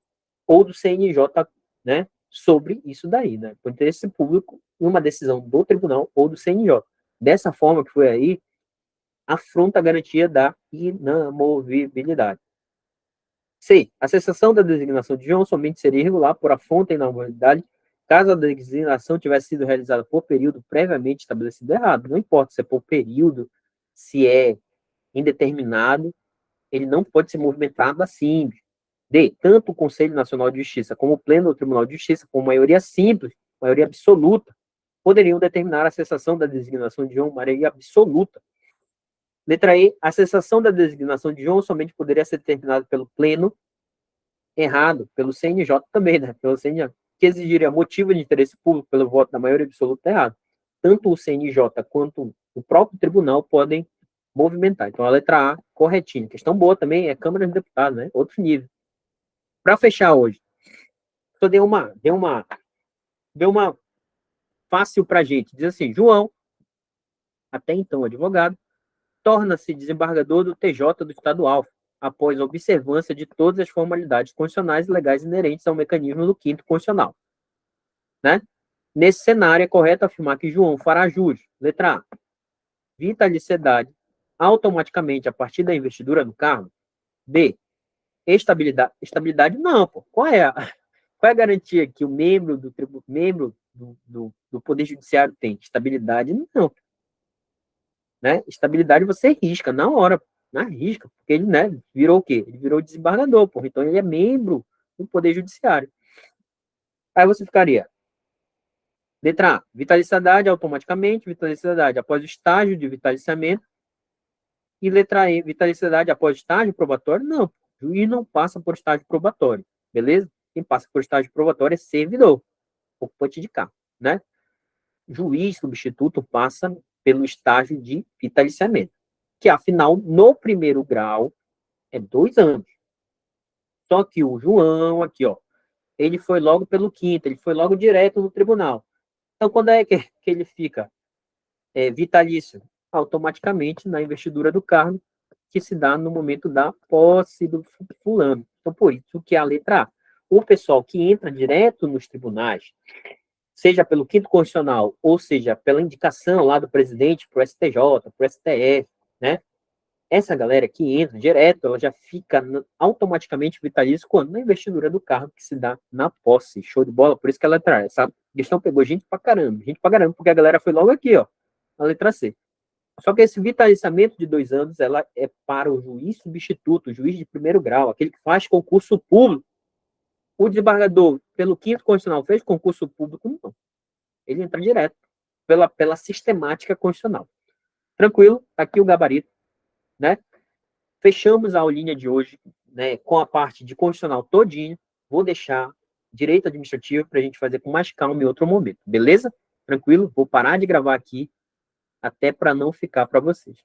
A: ou do CNJ, né, sobre isso daí, né, por interesse público e uma decisão do tribunal ou do CNJ. Dessa forma que foi aí, afronta a garantia da inamovibilidade. C. A cessação da designação de João somente seria irregular por afronta à inamovibilidade caso a designação tivesse sido realizada por período previamente estabelecido errado. Não importa se é por período, se é indeterminado, ele não pode ser movimentado assim. D. Tanto o Conselho Nacional de Justiça como o Pleno do Tribunal de Justiça, com maioria simples, maioria absoluta, poderiam determinar a cessação da designação de João, maioria absoluta. Letra E. A cessação da designação de João somente poderia ser determinada pelo Pleno, errado, pelo CNJ também, né? Pelo CNJ, que exigiria motivo de interesse público pelo voto da maioria absoluta, errado. Tanto o CNJ quanto o próprio tribunal podem movimentar. Então, a letra A, corretinha. Questão boa também é Câmara dos Deputados, né? Outro nível. Para fechar hoje, só deu uma fácil para a gente. Diz assim, João, até então advogado, torna-se desembargador do TJ do Estado Alfa, após a observância de todas as formalidades constitucionais e legais inerentes ao mecanismo do quinto constitucional. Né? Nesse cenário, é correto afirmar que João fará jus. Letra A. Vitaliciedade automaticamente a partir da investidura no cargo. B. Estabilidade. Estabilidade não, pô. Qual é a garantia que o membro do Poder Judiciário tem? Estabilidade não. Né? Estabilidade você risca na hora, na risca, porque ele, né, virou o quê? Ele virou desembargador, porra. Então ele é membro do Poder Judiciário. Aí você ficaria, letra A, vitaliciedade automaticamente, vitaliciedade após o estágio de vitaliciamento, e letra E, vitaliciedade após o estágio probatório, não, o juiz não passa por estágio probatório, beleza? Quem passa por estágio probatório é servidor, ocupante de cargo, né? Juiz substituto passa pelo estágio de vitaliciamento, que afinal, no primeiro grau, é 2 anos. Só que o João, aqui, ó, ele foi logo pelo quinto, ele foi logo direto no tribunal. Então, quando é que ele fica vitalício? Automaticamente na investidura do cargo, que se dá no momento da posse do fulano. Então, por isso que a letra A. O pessoal que entra direto nos tribunais, seja pelo quinto constitucional, ou seja, pela indicação lá do presidente para o STJ, para o STF, né? Essa galera que entra direto, ela já fica automaticamente vitalício quando? Na investidura do cargo que se dá na posse. Show de bola? Por isso que a letra A. Essa questão pegou gente pra caramba, porque a galera foi logo aqui, ó, na letra C. Só que esse vitaliciamento de 2 anos, ela é para o juiz substituto, o juiz de primeiro grau, aquele que faz concurso público. O desembargador, pelo quinto constitucional, fez concurso público? Não. Ele entra direto, pela sistemática constitucional. Tranquilo? Tá aqui o gabarito, né? Fechamos a aulinha de hoje, né, com a parte de constitucional todinho. Vou deixar direito administrativo para a gente fazer com mais calma em outro momento, beleza? Tranquilo? Vou parar de gravar aqui, até para não ficar para vocês.